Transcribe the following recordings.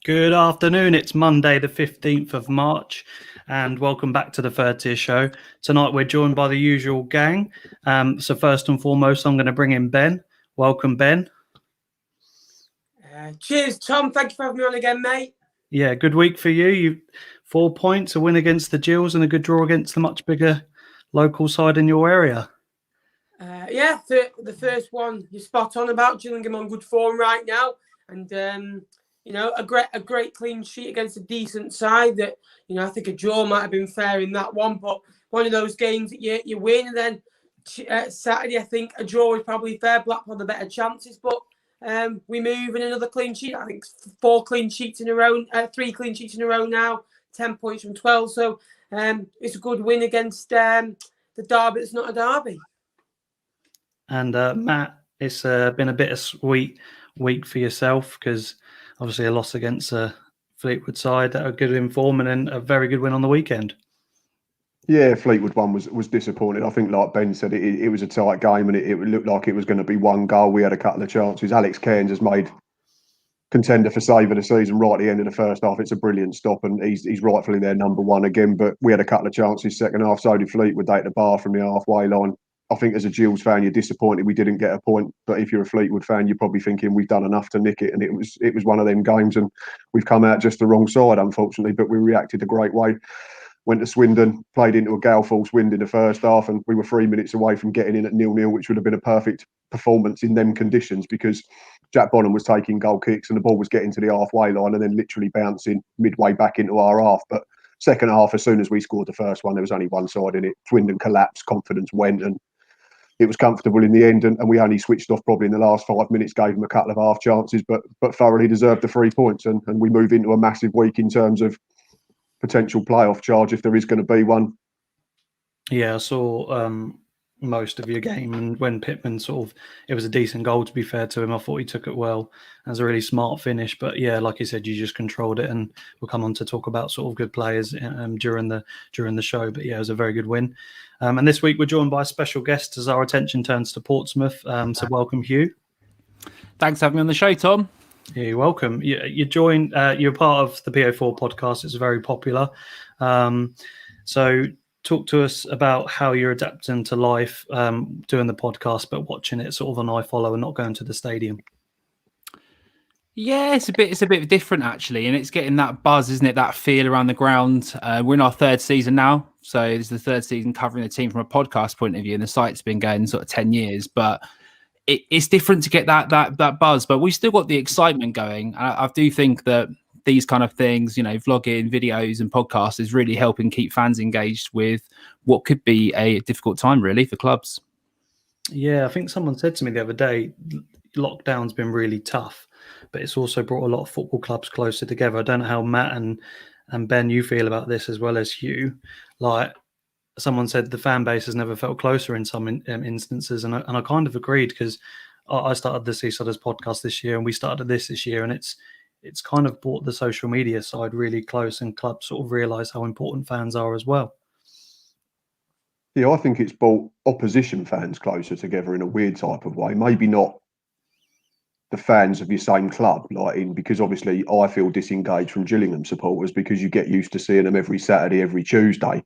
Good afternoon. It's Monday, the 15th of March, and welcome back to the Third Tier Show. Tonight, we're joined by the usual gang. So first and foremost, I'm going to bring in Ben. Welcome, Ben. Cheers, Tom. Thank you for having me on again, mate. Yeah, good week for you. You 4 points, a win against the Gills, and a good draw against the much bigger local side in your area. The first one you're spot on about. Gillingham on good form right now, and a great clean sheet against a decent side. That I think a draw might have been fair in that one, but one of those games that you win, and then Saturday I think a draw is probably fair. Blackpool the better chances, but we move in another clean sheet. I think 4 clean sheets in a row, 3 clean sheets in a row now. 10 points from 12, so it's a good win against the derby. It's not a derby. And Matt, it's been a bittersweet week for yourself because obviously a loss against a Fleetwood side that are good in form, and then a very good win on the weekend. Yeah, Fleetwood one was disappointing. I think, like Ben said, it was a tight game, and it looked like it was going to be one goal. We had a couple of chances. Alex Cairns has made contender for save of the season right at the end of the first half. It's a brilliant stop, and he's rightfully their number one again. But we had a couple of chances second half. So did Fleetwood. They hit the bar from the halfway line. I think as a Gills fan, you're disappointed we didn't get a point. But if you're a Fleetwood fan, you're probably thinking we've done enough to nick it. And it was one of them games, and we've come out just the wrong side, unfortunately. But we reacted a great way. Went to Swindon, played into a gale force wind in the first half, and we were 3 minutes away from getting in at 0-0, which would have been a perfect performance in them conditions because Jack Bonham was taking goal kicks and the ball was getting to the halfway line and then literally bouncing midway back into our half. But second half, as soon as we scored the first one, there was only one side in it. Swindon collapsed, confidence went, and it was comfortable in the end. And we only switched off probably in the last 5 minutes, gave them a couple of half chances, but thoroughly deserved the 3 points. And we move into a massive week in terms of potential playoff charge if there is going to be one. Yeah, I saw most of your game, and when Pittman it was a decent goal, to be fair to him. I thought he took it well. It was a really smart finish, but yeah, like you said, you just controlled it, and we'll come on to talk about sort of good players during the show. But yeah, it was a very good win. And this week we're joined by a special guest as our attention turns to Portsmouth. So welcome, Hugh. Thanks for having me on the show, Tom. Yeah, you're welcome. You joined. You're part of the PO4 podcast. It's very popular. So talk to us about how you're adapting to life, doing the podcast, but watching it sort of on iFollow and not going to the stadium. Yeah, it's a bit different actually, and it's getting that buzz, isn't it? That feel around the ground. We're in our 3rd season now, so it's the 3rd season covering the team from a podcast point of view, and the site's been going sort of 10 years, but it's different to get that buzz. But we've still got the excitement going. I do think that these kind of things, vlogging, videos and podcasts is really helping keep fans engaged with what could be a difficult time really for clubs. Yeah, I think someone said to me the other day, lockdown's been really tough, but it's also brought a lot of football clubs closer together. I don't know how Matt and Ben, you feel about this as well as you. Like someone said, the fan base has never felt closer in some instances, and I kind of agreed because I started the Seasiders podcast this year, and we started this year, and it's kind of brought the social media side really close, and clubs sort of realise how important fans are as well. Yeah, I think it's brought opposition fans closer together in a weird type of way. Maybe not the fans of your same club, because obviously I feel disengaged from Gillingham supporters because you get used to seeing them every Saturday, every Tuesday.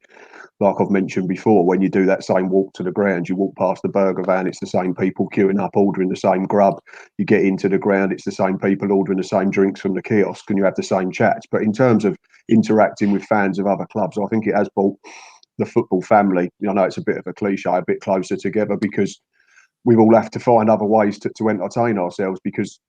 Like I've mentioned before, when you do that same walk to the ground, you walk past the burger van, it's the same people queuing up, ordering the same grub. You get into the ground, it's the same people ordering the same drinks from the kiosk, and you have the same chats. But in terms of interacting with fans of other clubs, I think it has brought the football family, I know it's a bit of a cliche, a bit closer together because we all have to find other ways to entertain ourselves, because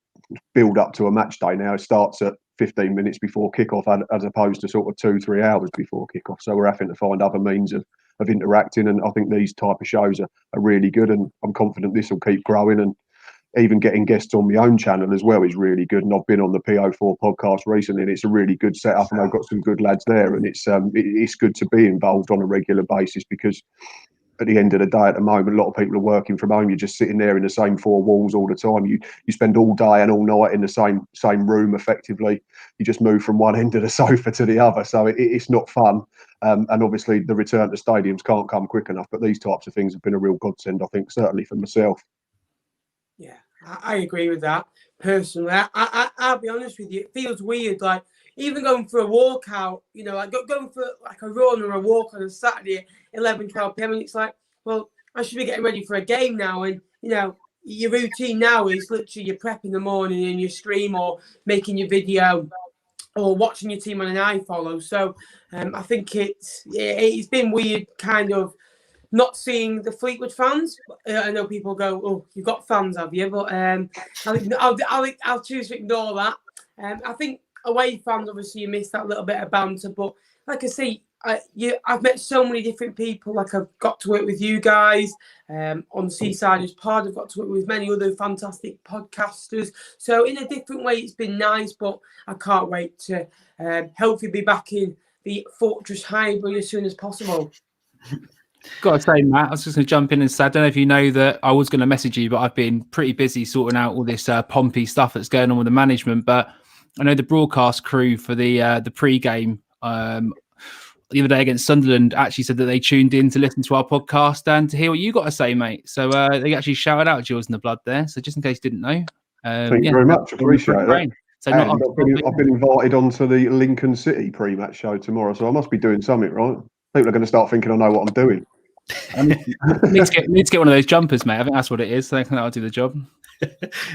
build up to a match day now, it starts at 15 minutes before kickoff as opposed to sort of 2-3 hours before kickoff. So we're having to find other means of interacting, and I think these type of shows are really good, and I'm confident this will keep growing, and even getting guests on my own channel as well is really good. And I've been on the PO4 podcast recently, and it's a really good setup, and I've got some good lads there, and it's good to be involved on a regular basis because at the end of the day, at the moment, a lot of people are working from home. You're just sitting there in the same 4 walls all the time. You spend all day and all night in the same room. Effectively, you just move from one end of the sofa to the other. So it's not fun. And obviously, the return to stadiums can't come quick enough. But these types of things have been a real godsend, I think, certainly for myself. Yeah, I agree with that personally. I'll be honest with you. It feels weird, like even going for a walkout, like going for like a run or a walk on a Saturday at 11, 12 p.m. And it's like, well, I should be getting ready for a game now. And, your routine now is literally your prep in the morning and your stream or making your video or watching your team on an iFollow. So I think it's been weird kind of not seeing the Fleetwood fans. I know people go, "Oh, you've got fans, have you?" But I'll choose to ignore that. I think away fans, obviously, you miss that little bit of banter. But like I say, I've met so many different people. Like I've got to work with you guys on Seasiders Pod. I've got to work with many other fantastic podcasters. So in a different way, it's been nice. But I can't wait to hopefully be back in the Fortress Highbury as soon as possible. Got to say, Matt, I was just going to jump in and say, I don't know if you know that I was going to message you, but I've been pretty busy sorting out all this Pompey stuff that's going on with the management. But I know the broadcast crew for the pre-game the other day against Sunderland actually said that they tuned in to listen to our podcast and to hear what you got to say, mate. So they actually shouted out Jules in the Blood there. So just in case you didn't know. Thank you very much. Appreciate that. So I've been invited onto the Lincoln City pre-match show tomorrow, so I must be doing something right. People are going to start thinking I know what I'm doing. need to get one of those jumpers, mate. I think that's what it is. So I think that'll do the job.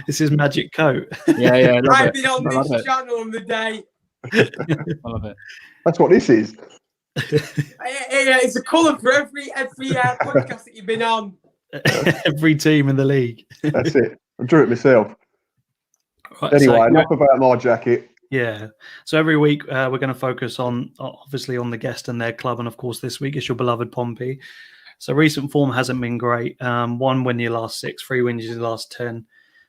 This is magic coat. Yeah. I've been on this channel on the day. I love it. That's what this is. It's a colour for every podcast that you've been on. Every team in the league. That's it. I drew it myself. Right, anyway, enough about my jacket. Yeah. So every week we're going to focus on, obviously, on the guest and their club. And of course, this week it's your beloved Pompey. So recent form hasn't been great. 1 win in your last 6, 3 wins in your last 10.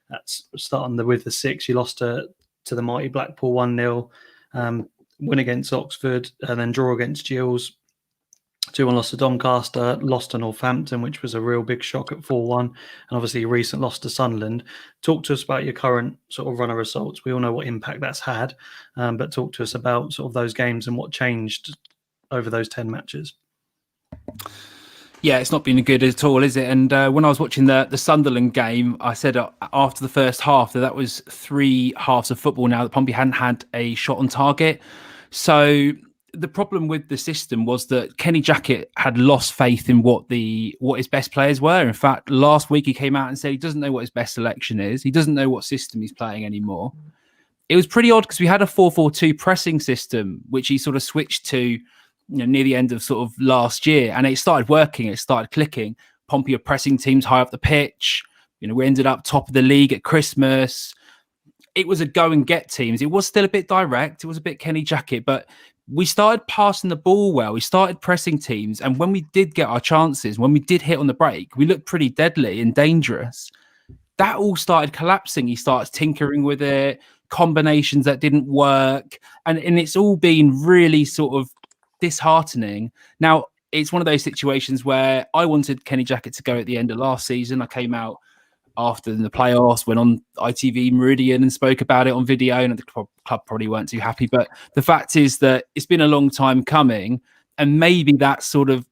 That's starting with the 6. You lost to the mighty Blackpool 1-0. Win against Oxford and then draw against Gills. 2-1 loss to Doncaster, lost to Northampton, which was a real big shock at 4-1. And obviously a recent loss to Sunderland. Talk to us about your current sort of run of results. We all know what impact that's had, but talk to us about sort of those games and what changed over those 10 matches. Yeah, it's not been good at all, is it? And when I was watching the Sunderland game, I said after the first half that was 3 halves of football now that Pompey hadn't had a shot on target. So the problem with the system was that Kenny Jackett had lost faith in what his best players were. In fact, last week he came out and said he doesn't know what his best selection is. He doesn't know what system he's playing anymore. It was pretty odd because we had a 4-4-2 pressing system, which he sort of switched to near the end of sort of last year. And it started working. It started clicking. Pompey are pressing teams high up the pitch. We ended up top of the league at Christmas. It was a go and get teams. It was still a bit direct. It was a bit Kenny Jackett, but we started passing the ball well. We started pressing teams. And when we did get our chances, when we did hit on the break, we looked pretty deadly and dangerous. That all started collapsing. He starts tinkering with it, combinations that didn't work. And it's all been really sort of disheartening. Now, it's one of those situations where I wanted Kenny Jackett to go at the end of last season. I came out after the playoffs, went on ITV Meridian and spoke about it on video, and the club probably weren't too happy. But the fact is that it's been a long time coming, and maybe that sort of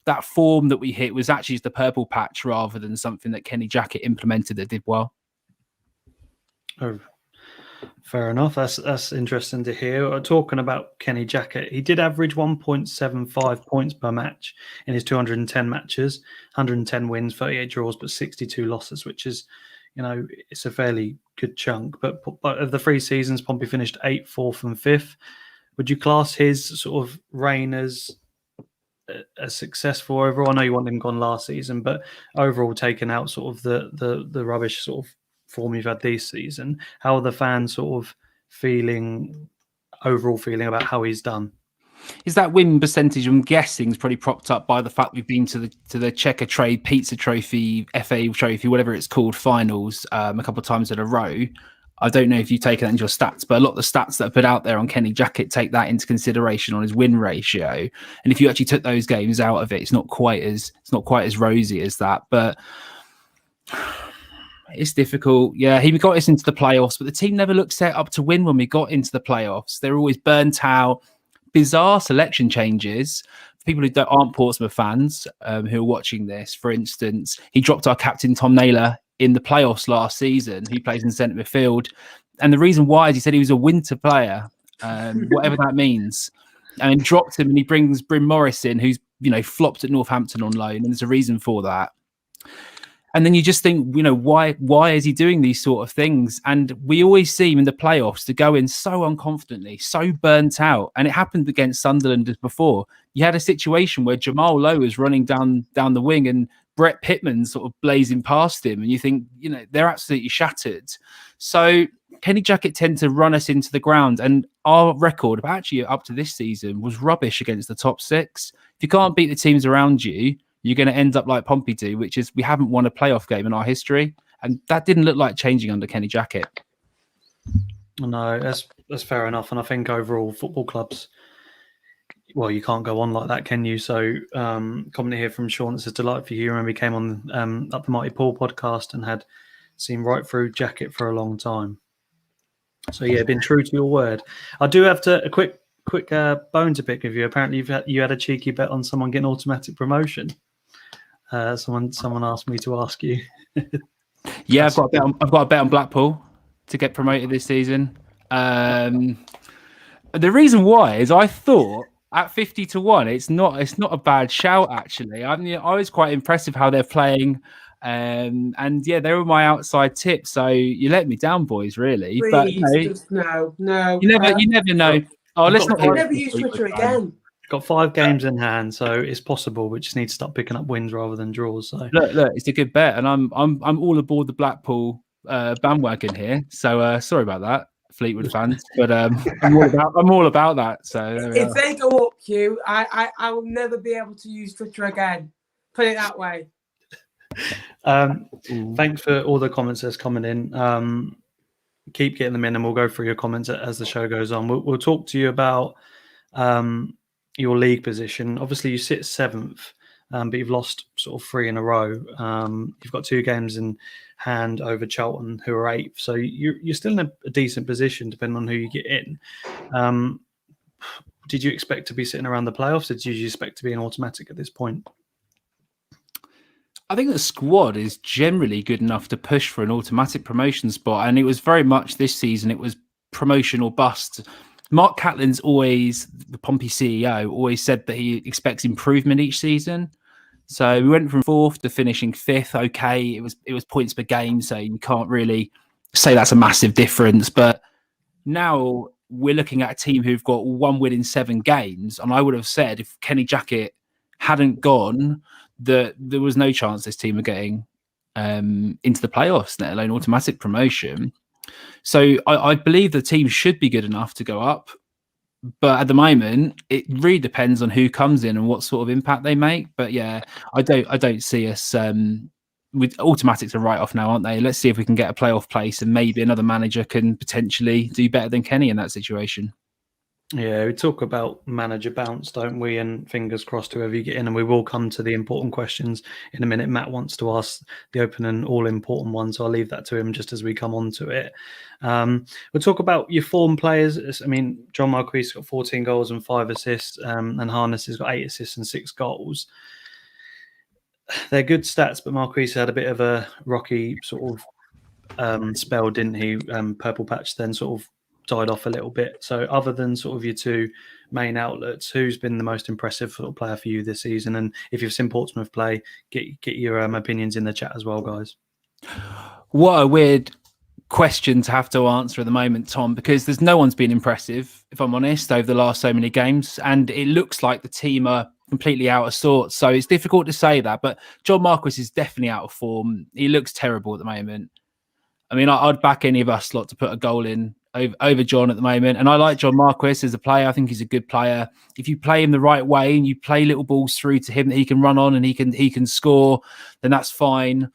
that form that we hit was actually just the purple patch rather than something that Kenny Jackett implemented that did well. Oh, fair enough. That's interesting to hear. Talking about Kenny Jackett, he did average 1.75 points per match in his 210 matches, 110 wins, 38 draws, but 62 losses, which is, it's a fairly good chunk. But of the 3 seasons, Pompey finished 8th, 4th, and 5th. Would you class his sort of reign as successful overall? I know you want him gone last season, but overall, taking out sort of the rubbish sort of form you've had this season, how are the fans sort of overall feeling about how he's done? Is that win percentage, I'm guessing, is probably propped up by the fact we've been to the Checker Trade Pizza Trophy, FA Trophy, whatever it's called, finals a couple of times in a row. I don't know if you've taken that into your stats, but a lot of the stats that are put out there on Kenny Jackett take that into consideration on his win ratio. And if you actually took those games out of it, it's not quite as rosy as that. But it's difficult. Yeah, he got us into the playoffs, but the team never looked set up to win when we got into the playoffs. They're always burnt out. Bizarre selection changes. For people who aren't Portsmouth fans who are watching this, for instance, he dropped our captain Tom Naylor in the playoffs last season, who plays in centre midfield. And the reason why is he said he was a winter player, whatever that means. And dropped him, and he brings Bryn Morris in, who's, flopped at Northampton on loan. And there's a reason for that. And then you just think, why is he doing these sort of things? And we always see him in the playoffs to go in so unconfidently, so burnt out. And it happened against Sunderland as before. You had a situation where Jamal Lowe was running down the wing and Brett Pittman sort of blazing past him. And you think, they're absolutely shattered. So Kenny Jackett tend to run us into the ground. And our record, actually up to this season, was rubbish against the top six. If you can't beat the teams around you, you're going to end up like Pompey do, which is we haven't won a playoff game in our history. And that didn't look like changing under Kenny Jackett. No, that's fair enough. And I think overall football clubs, well, you can't go on like that, can you? So comment here from Sean that says, delighted for you. Remember he came on Up the Mighty Paul podcast and had seen right through Jackett for a long time. So yeah, been true to your word. I do have a quick bone to pick with you. Apparently you had a cheeky bet on someone getting automatic promotion. Someone asked me to ask you. Yeah, I've got a bet on Blackpool to get promoted this season. The reason why is I thought at 50-1, it's not a bad shout actually. I mean, I was quite impressed with how they're playing. And yeah, they were my outside tip. So you let me down, boys, really. Please, but no. You never know. Oh, let's not. I'll never use Twitter again. Got 5 games in hand, so it's possible. We just need to start picking up wins rather than draws. So look, it's a good bet, and I'm all aboard the Blackpool bandwagon here. So sorry about that, Fleetwood fans, but I'm all about that. So if they go up, Hugh, I will never be able to use Twitter again. Put it that way. Thanks for all the comments that's coming in. Keep getting them in, and we'll go through your comments as the show goes on. We'll talk to you about your league position. Obviously, you sit 7th, but you've lost sort of 3 in a row. You've got 2 games in hand over Charlton, who are 8th. So you're still in a decent position, depending on who you get in. Did you expect to be sitting around the playoffs? Or did you expect to be an automatic at this point? I think the squad is generally good enough to push for an automatic promotion spot. And it was very much this season, it was promotion or bust. Mark Catlin's always, the Pompey CEO, always said that he expects improvement each season. So we went from 4th to finishing 5th. Okay, it was points per game, so you can't really say that's a massive difference. But now we're looking at a team who've got 1 win in 7 games. And I would have said if Kenny Jackett hadn't gone, that there was no chance this team were getting into the playoffs, let alone automatic promotion. So I believe the team should be good enough to go up. But at the moment, it really depends on who comes in and what sort of impact they make. But yeah, I don't see us with automatics are right off now, aren't they? Let's see if we can get a playoff place and maybe another manager can potentially do better than Kenny in that situation. Yeah, we talk about manager bounce, don't we? And fingers crossed whoever you get in. And we will come to the important questions in a minute. Matt wants to ask the open and all-important one, so I'll leave that to him just as we come on to it. We'll talk about your form players. I mean, John Marquis got 14 goals and 5 assists, and Harness has got 8 assists and 6 goals. They're good stats, but Marquis had a bit of a rocky sort of spell, didn't he? Purple patch then sort of died off a little bit. So other than sort of your 2 main outlets, who's been the most impressive sort of player for you this season? And if you've seen Portsmouth play, get your opinions in the chat as well, guys. What a weird question to have to answer at the moment, Tom, because there's no one's been impressive, if I'm honest, over the last so many games. And it looks like the team are completely out of sorts. So it's difficult to say that. But John Marquis is definitely out of form. He looks terrible at the moment. I mean, I'd back any of us lot to put a goal in over John at the moment. And I like John Marquis as a player. I think he's a good player. If you play him the right way and you play little balls through to him that he can run on and he can score, then that's fine.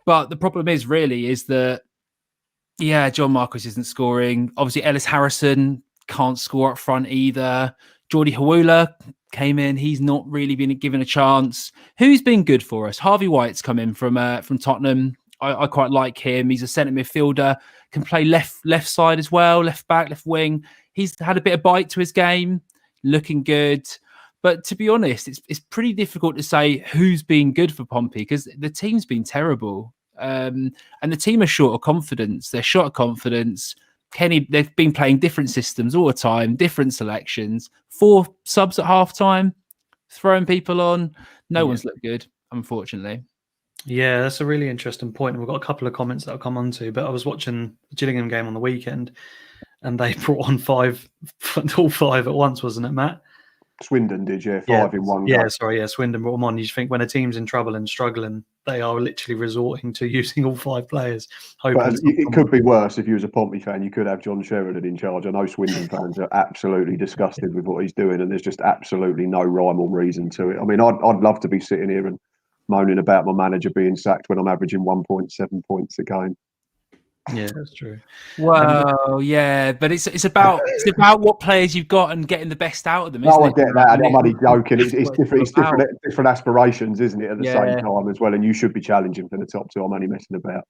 But the problem is that, yeah, John Marquis isn't scoring. Obviously, Ellis Harrison can't score up front either. Jordi Hawula came in. He's not really been given a chance. Who's been good for us? Harvey White's come in from Tottenham. I quite like him. He's a centre midfielder, can play left side as well, left back, left wing. He's had a bit of bite to his game, looking good. But to be honest, it's pretty difficult to say who's been good for Pompey because the team's been terrible. And the team are short of confidence. They're short of confidence. Kenny, they've been playing different systems all the time, different selections, 4 subs at halftime, throwing people on. No one's looked good, unfortunately. Yeah, that's a really interesting point. We've got a couple of comments that I'll come on to, but I was watching the Gillingham game on the weekend and they brought on all five at once, wasn't it, Matt? Swindon did, yeah, 5 in one. Yeah, sorry, yeah, Swindon brought them on. You think when a team's in trouble and struggling, they are literally resorting to using all 5 players. But it could be worse if you was a Pompey fan. You could have John Sheridan in charge. I know Swindon fans are absolutely disgusted with what he's doing, and there's just absolutely no rhyme or reason to it. I mean, I'd love to be sitting here and moaning about my manager being sacked when I'm averaging 1.7 points a game. Yeah, that's true. Well, yeah, but it's about what players you've got and getting the best out of them. No, I get that, and I'm only joking. It's different aspirations, isn't it? At the same time as well, and you should be challenging for the top 2. I'm only messing about.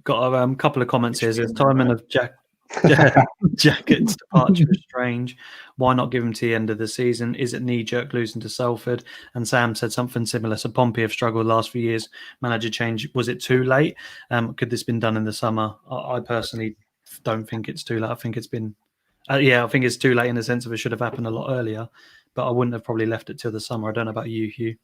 Got a couple of comments here. There's timing of Jackett's departure is strange. Why not give him to the end of the season? Is it knee-jerk losing to Salford? And Sam said something similar. So Pompey have struggled the last few years. Manager change, was it too late? Could this been done in the summer? I personally don't think it's too late. I think it's been, I think it's too late in the sense of it should have happened a lot earlier. But I wouldn't have probably left it till the summer. I don't know about you, Hugh.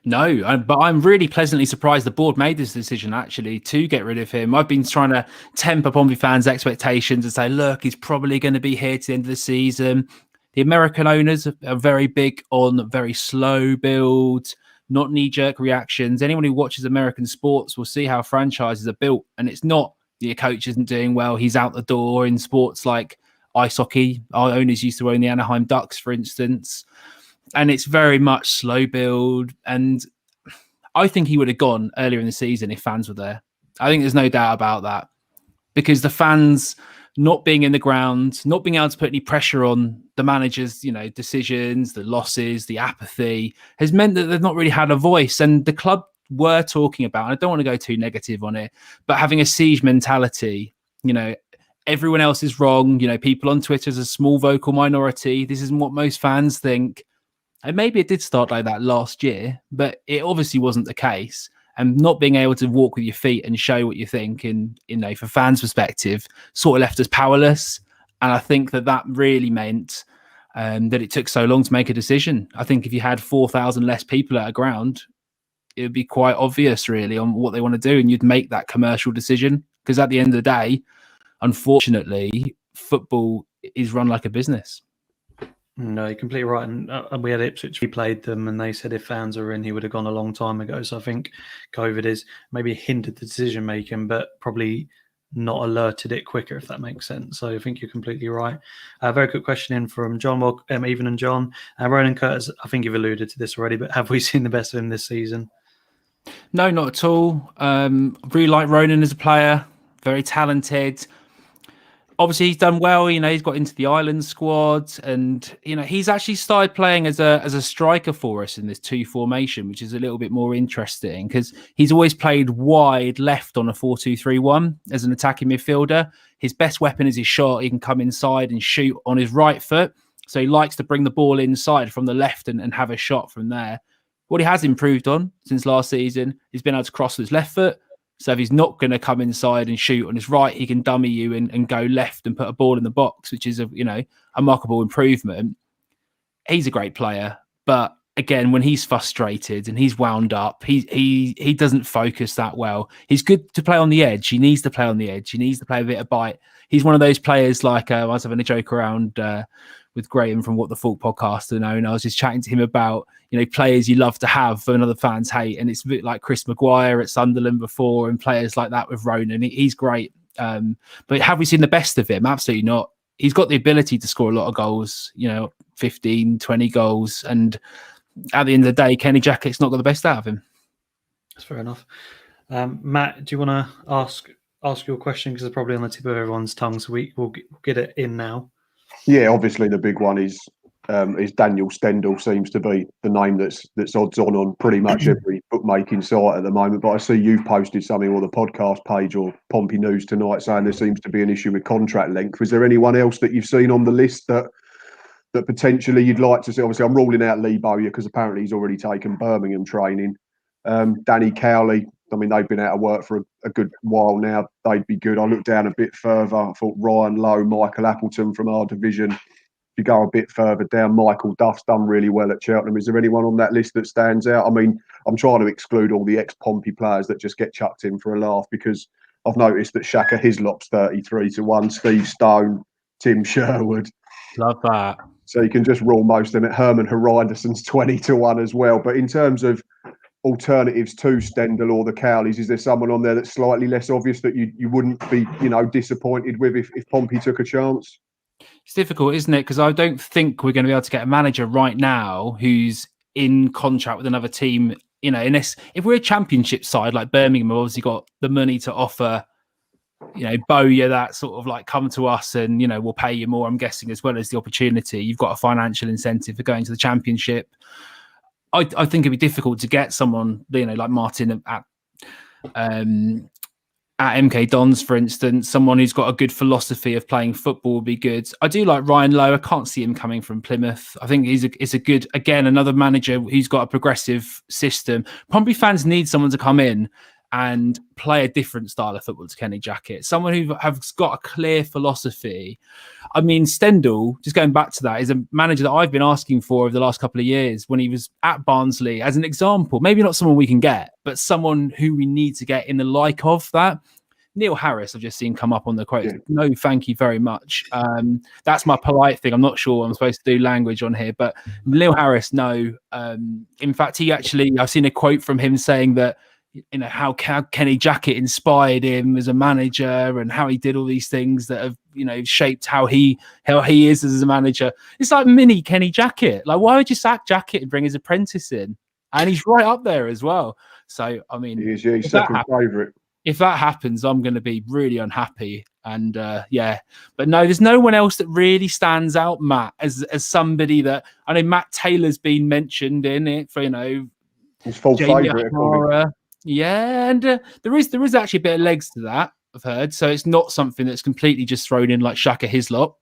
No, but I'm really pleasantly surprised the board made this decision actually to get rid of him. I've been trying to temper Pompey fans' expectations and say, look, he's probably going to be here to the end of the season. The American owners are very big on very slow build, not knee-jerk reactions. Anyone who watches American sports will see how franchises are built, and it's not your coach isn't doing well, he's out the door. In sports like ice hockey, our owners used to own the Anaheim Ducks, for instance. And it's very much slow build. And I think he would have gone earlier in the season if fans were there. I think there's no doubt about that. Because the fans not being in the ground, not being able to put any pressure on the manager's, decisions, the losses, the apathy, has meant that they've not really had a voice. And the club were talking about, and I don't want to go too negative on it, but having a siege mentality, everyone else is wrong. People on Twitter is a small vocal minority. This isn't what most fans think. And maybe it did start like that last year, but it obviously wasn't the case. And not being able to walk with your feet and show what you think, and for fans' perspective, sort of left us powerless. And I think that really meant that it took so long to make a decision. I think if you had 4,000 less people at a ground, it would be quite obvious, really, on what they want to do, and you'd make that commercial decision. Because at the end of the day, unfortunately, football is run like a business. No, you're completely right. And we had Ipswich, we played them, and they said if fans were in, he would have gone a long time ago. So I think COVID is maybe hindered the decision making, but probably not alerted it quicker, if that makes sense. So I think you're completely right. Very good question in from John, Even and John. Ronan Curtis, I think you've alluded to this already, but have we seen the best of him this season? No, not at all. Really like Ronan as a player, very talented. Obviously, he's done well. He's got into the Ireland squad, and he's actually started playing as a striker for us in this 2 formation, which is a little bit more interesting because he's always played wide left on a 4-2-3-1 as an attacking midfielder. His best weapon is his shot. He can come inside and shoot on his right foot, so he likes to bring the ball inside from the left and have a shot from there. What he has improved on since last season, he's been able to cross with his left foot. So if he's not going to come inside and shoot on his right, he can dummy you and go left and put a ball in the box, which is a remarkable improvement. He's a great player, but again, when he's frustrated and he's wound up, he doesn't focus that well. He's good to play on the edge. He needs to play on the edge. He needs to play a bit of bite. He's one of those players like I was having a joke around with Graham from What the Full Podcast, and I was just chatting to him about players you love to have and other fans hate, and it's a bit like Chris Maguire at Sunderland before, and players like that with Ronan. He's great, but have we seen the best of him? Absolutely not. He's got the ability to score a lot of goals, 15, 20 goals, and at the end of the day, Kenny Jackett's not got the best out of him. That's fair enough. Matt, do you want to ask your question, because it's probably on the tip of everyone's tongue, so we'll get it in now. Yeah, obviously the big one is Daniel Stendhal. Seems to be the name that's odds on pretty much every bookmaking site at the moment. But I see you've posted something on the podcast page or Pompey News tonight saying there seems to be an issue with contract length. Was there anyone else that you've seen on the list that potentially you'd like to see? Obviously, I'm ruling out Lee Bowyer because apparently he's already taken Birmingham training. Danny Cowley, I mean, they've been out of work for a good while now. They'd be good. I looked down a bit further. I thought Ryan Lowe, Michael Appleton from our division. If you go a bit further down, Michael Duff's done really well at Cheltenham. Is there anyone on that list that stands out? I mean, I'm trying to exclude all the ex-Pompey players that just get chucked in for a laugh, because I've noticed that Shaka Hislop's 33-1, Steve Stone, Tim Sherwood. Love that. So you can just rule most of them. Herman Herinderson's 20-1 as well. But in terms of alternatives to Stendhal or the Cowleys, is there someone on there that's slightly less obvious that you wouldn't be, disappointed with if Pompey took a chance? It's difficult, isn't it? Because I don't think we're going to be able to get a manager right now who's in contract with another team. Unless if we're a championship side like Birmingham, have obviously got the money to offer. Bowyer, that sort of like come to us and, we'll pay you more, I'm guessing, as well as the opportunity. You've got a financial incentive for going to the championship. I think it'd be difficult to get someone, like Martin at MK Dons, for instance, someone who's got a good philosophy of playing football would be good. I do like Ryan Lowe. I can't see him coming from Plymouth. I think he's a good, again, another manager who's got a progressive system. Pompey fans need someone to come in and play a different style of football to Kenny Jackett. Someone who has got a clear philosophy. I mean, Stendhal, just going back to that, is a manager that I've been asking for over the last couple of years when he was at Barnsley, as an example. Maybe not someone we can get, but someone who we need to get in the like of that. Neil Harris, I've just seen come up on the quote. Yeah. No, thank you very much. That's my polite thing. I'm not sure I'm supposed to do language on here, but Neil Harris, no. In fact, I've seen a quote from him saying that, how Kenny Jackett inspired him as a manager and how he did all these things that have, shaped how he is as a manager. It's like mini Kenny Jackett. Like, why would you sack Jackett and bring his apprentice in? And he's right up there as well. So, I mean, he's second favourite. If that happens, I'm going to be really unhappy. And but no, there's no one else that really stands out, Matt, as somebody that I know. Matt Taylor's been mentioned in it for, his full favourite. Yeah, and there is actually a bit of legs to that, I've heard. So it's not something that's completely just thrown in like Shaka Hislop,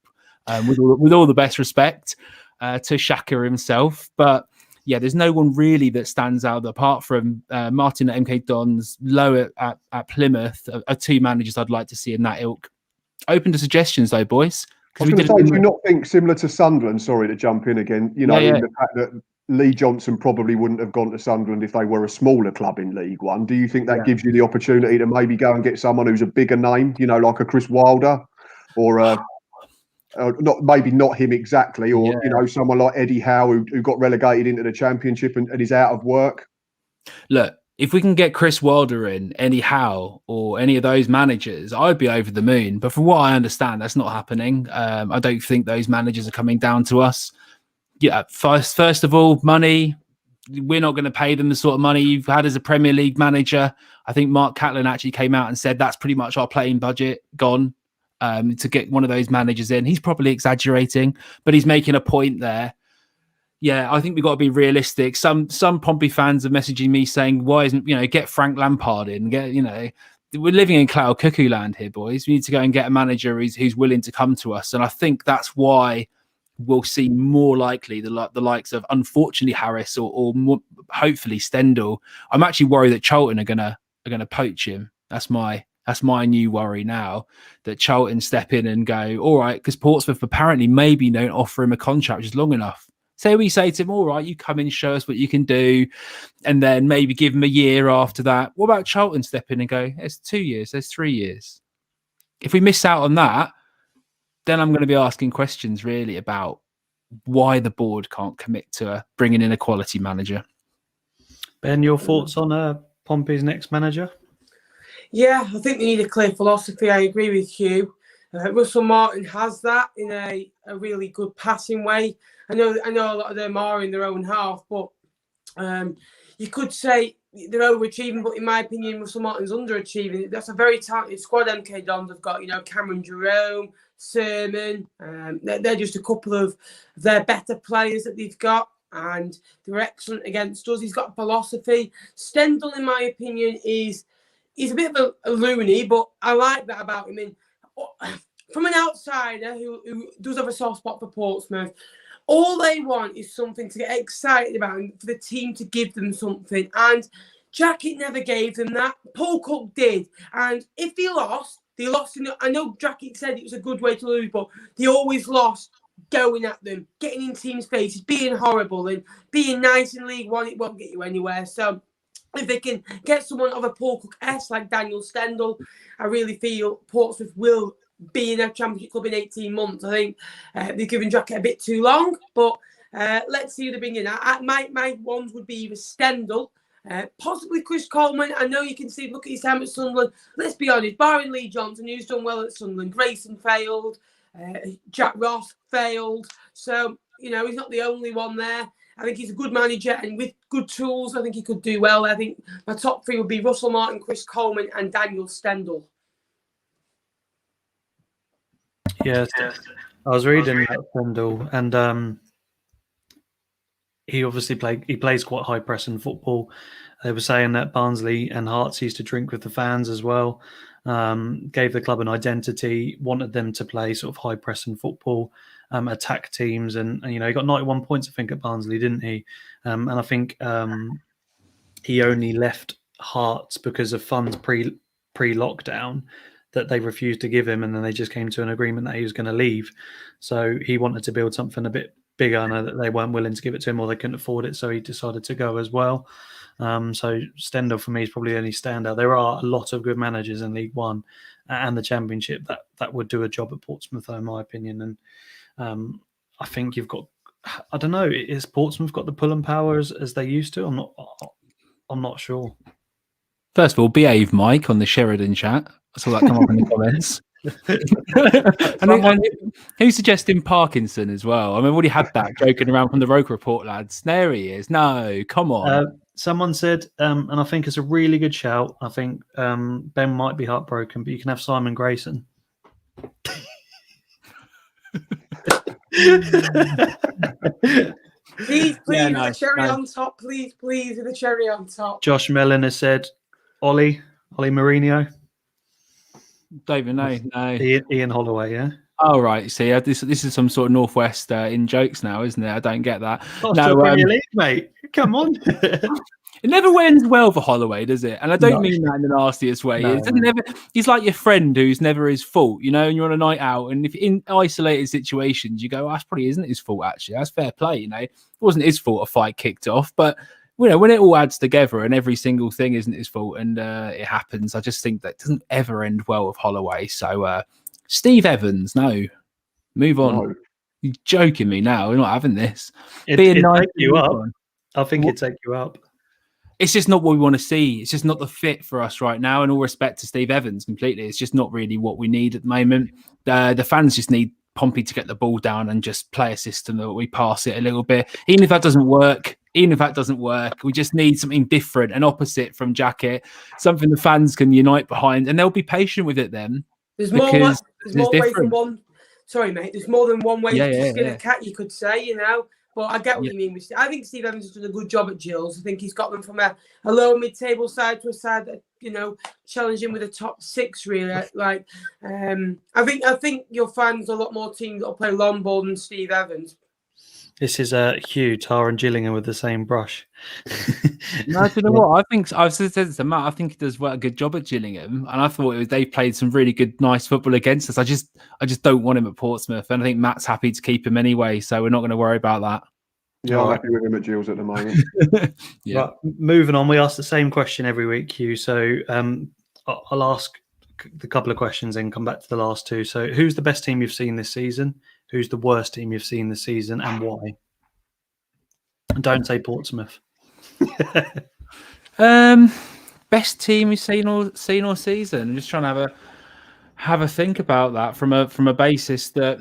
with all the best respect to Shaka himself. But yeah, there's no one really that stands out apart from Martin at MK Dons, Lowe at Plymouth, are two managers I'd like to see in that ilk. Open to suggestions though, boys. Do you not think, similar to Sunderland, sorry to jump in again, in the fact that Lee Johnson probably wouldn't have gone to Sunderland if they were a smaller club in League One? Do you think that gives you the opportunity to maybe go and get someone who's a bigger name, like a Chris Wilder, or not him exactly, or someone like Eddie Howe who got relegated into the Championship and is out of work? Look, if we can get Chris Wilder in, Eddie Howe, or any of those managers, I'd be over the moon. But from what I understand, that's not happening. I don't think those managers are coming down to us. Yeah, first of all, money. We're not going to pay them the sort of money you've had as a Premier League manager. I think Mark Catlin actually came out and said that's pretty much our playing budget gone to get one of those managers in. He's probably exaggerating, but he's making a point there. Yeah, I think we've got to be realistic. Some Pompey fans are messaging me saying, why isn't, get Frank Lampard in, we're living in cloud cuckoo land here, boys. We need to go and get a manager who's willing to come to us. And I think that's why we'll see more likely the likes of, unfortunately, Harris or more, hopefully Stendhal. I'm actually worried that Charlton are gonna poach him. That's my new worry now, that Charlton step in and go, all right, because Portsmouth apparently maybe don't offer him a contract which is long enough. Say we say to him, all right, you come in, show us what you can do, and then maybe give him a year after that. What about Charlton step in and go, it's 2 years, there's 3 years. If we miss out on that, then I'm going to be asking questions really about why the board can't commit to bringing in a quality manager. Ben, your thoughts on Pompey's next manager? Yeah, I think they need a clear philosophy. I agree with Hugh. Russell Martin has that in a really good passing way. I know a lot of them are in their own half, but you could say they're overachieving, but in my opinion, Russell Martin's underachieving. That's a very talented squad MK Dons have got, Cameron Jerome, Sermon. They're just a couple of their better players that they've got, and they're excellent against us. He's got a philosophy. Stendhal, in my opinion, he's a bit of a loony, but I like that about him. From an outsider who does have a soft spot for Portsmouth, all they want is something to get excited about and for the team to give them something. And Jackett never gave them that. Paul Cook did. And if they lost I know Jackett said it was a good way to lose, but they always lost going at them, getting in teams' faces, being horrible and being nice in League One. It won't get you anywhere. So if they can get someone of a Paul Cook-esque like Daniel Stendhal, I really feel Portsmouth will be in a Championship club in 18 months. I think they've given Jackett a bit too long, but let's see who they bring in. My ones would be either Stendhal, possibly Chris Coleman. I know you can see, look at his time at Sunderland. Let's be honest, barring Lee Johnson, who's done well at Sunderland, Grayson failed, Jack Ross failed. So, he's not the only one there. I think he's a good manager, and with good tools, I think he could do well. I think my top three would be Russell Martin, Chris Coleman, and Daniel Stendhal. Yes, I was reading about Stendhal, and he obviously plays quite high pressing football. They were saying that Barnsley and Hearts used to drink with the fans as well. Gave the club an identity, wanted them to play sort of high pressing football, attack teams, and he got 91 points, I think, at Barnsley, didn't he? And I think he only left Hearts because of funds pre-lockdown that they refused to give him, and then they just came to an agreement that he was going to leave. So he wanted to build something a bit bigger. I know that they weren't willing to give it to him, or they couldn't afford it, so he decided to go as well. So Stendhal for me is probably the only standout. There are a lot of good managers in League One and the Championship that would do a job at Portsmouth, in my opinion. And I think you've got, I don't know, is Portsmouth got the pulling power as they used to? I'm not sure. First of all, behave, Mike, on the Sheridan chat. I saw that come up in the comments. and who's suggesting Parkinson as well? I mean, we've already had that joking around from the Roke Report, lads. There he is. No, come on. Someone said, and I think it's a really good shout. I think Ben might be heartbroken, but you can have Simon Grayson. Please, with the cherry on top. Please, with the cherry on top. Josh Mellon has said, Ollie Mourinho. Don't even know. No. Ian Holloway, yeah. Oh, right. See, this is some sort of Northwest in jokes now, isn't it? I don't get that. No, Premier League, mate. Come on. It never ends well for Holloway, does it? And I don't mean that in the nastiest way. No, he's like your friend who's never his fault, and you're on a night out, and if in isolated situations you go, that probably isn't his fault, actually. That's fair play, It wasn't his fault a fight kicked off, but when it all adds together and every single thing isn't his fault and it happens, I just think that doesn't ever end well with Holloway. So Steve Evans, no. Move on. No. You're joking me now. We're not having this. It'd take you up. I think it'd take you up. It's just not what we want to see. It's just not the fit for us right now. In all respect to Steve Evans, completely. It's just not really what we need at the moment. The fans just need Pompey to get the ball down and just play a system that we pass it a little bit. Even if that doesn't work, we just need something different, an opposite from Jackett, something the fans can unite behind, and they'll be patient with it then. There's more ways than one. Sorry, mate. There's more than one way to skin a cat, you could say, But I get what you mean. I think Steve Evans has done a good job at Gills. I think he's got them from a low mid-table side to a side that, challenging with a top six, really. I think you'll find a lot more teams that will play long ball than Steve Evans. This is Hugh, Tar and Gillingham with the same brush. No, you know what? I think I've said to Matt. I think he does a good job at Gillingham, and I thought they played some really good, nice football against us. I just don't want him at Portsmouth, and I think Matt's happy to keep him anyway, so we're not going to worry about that. Yeah, I'm happy with him at Gills at the moment. Yeah. But moving on, we ask the same question every week, Hugh. So I'll ask the couple of questions and come back to the last two. So, who's the best team you've seen this season? Who's the worst team you've seen this season, and why? And don't say Portsmouth. Best team we've seen all season. I'm just trying to have a think about that from a basis that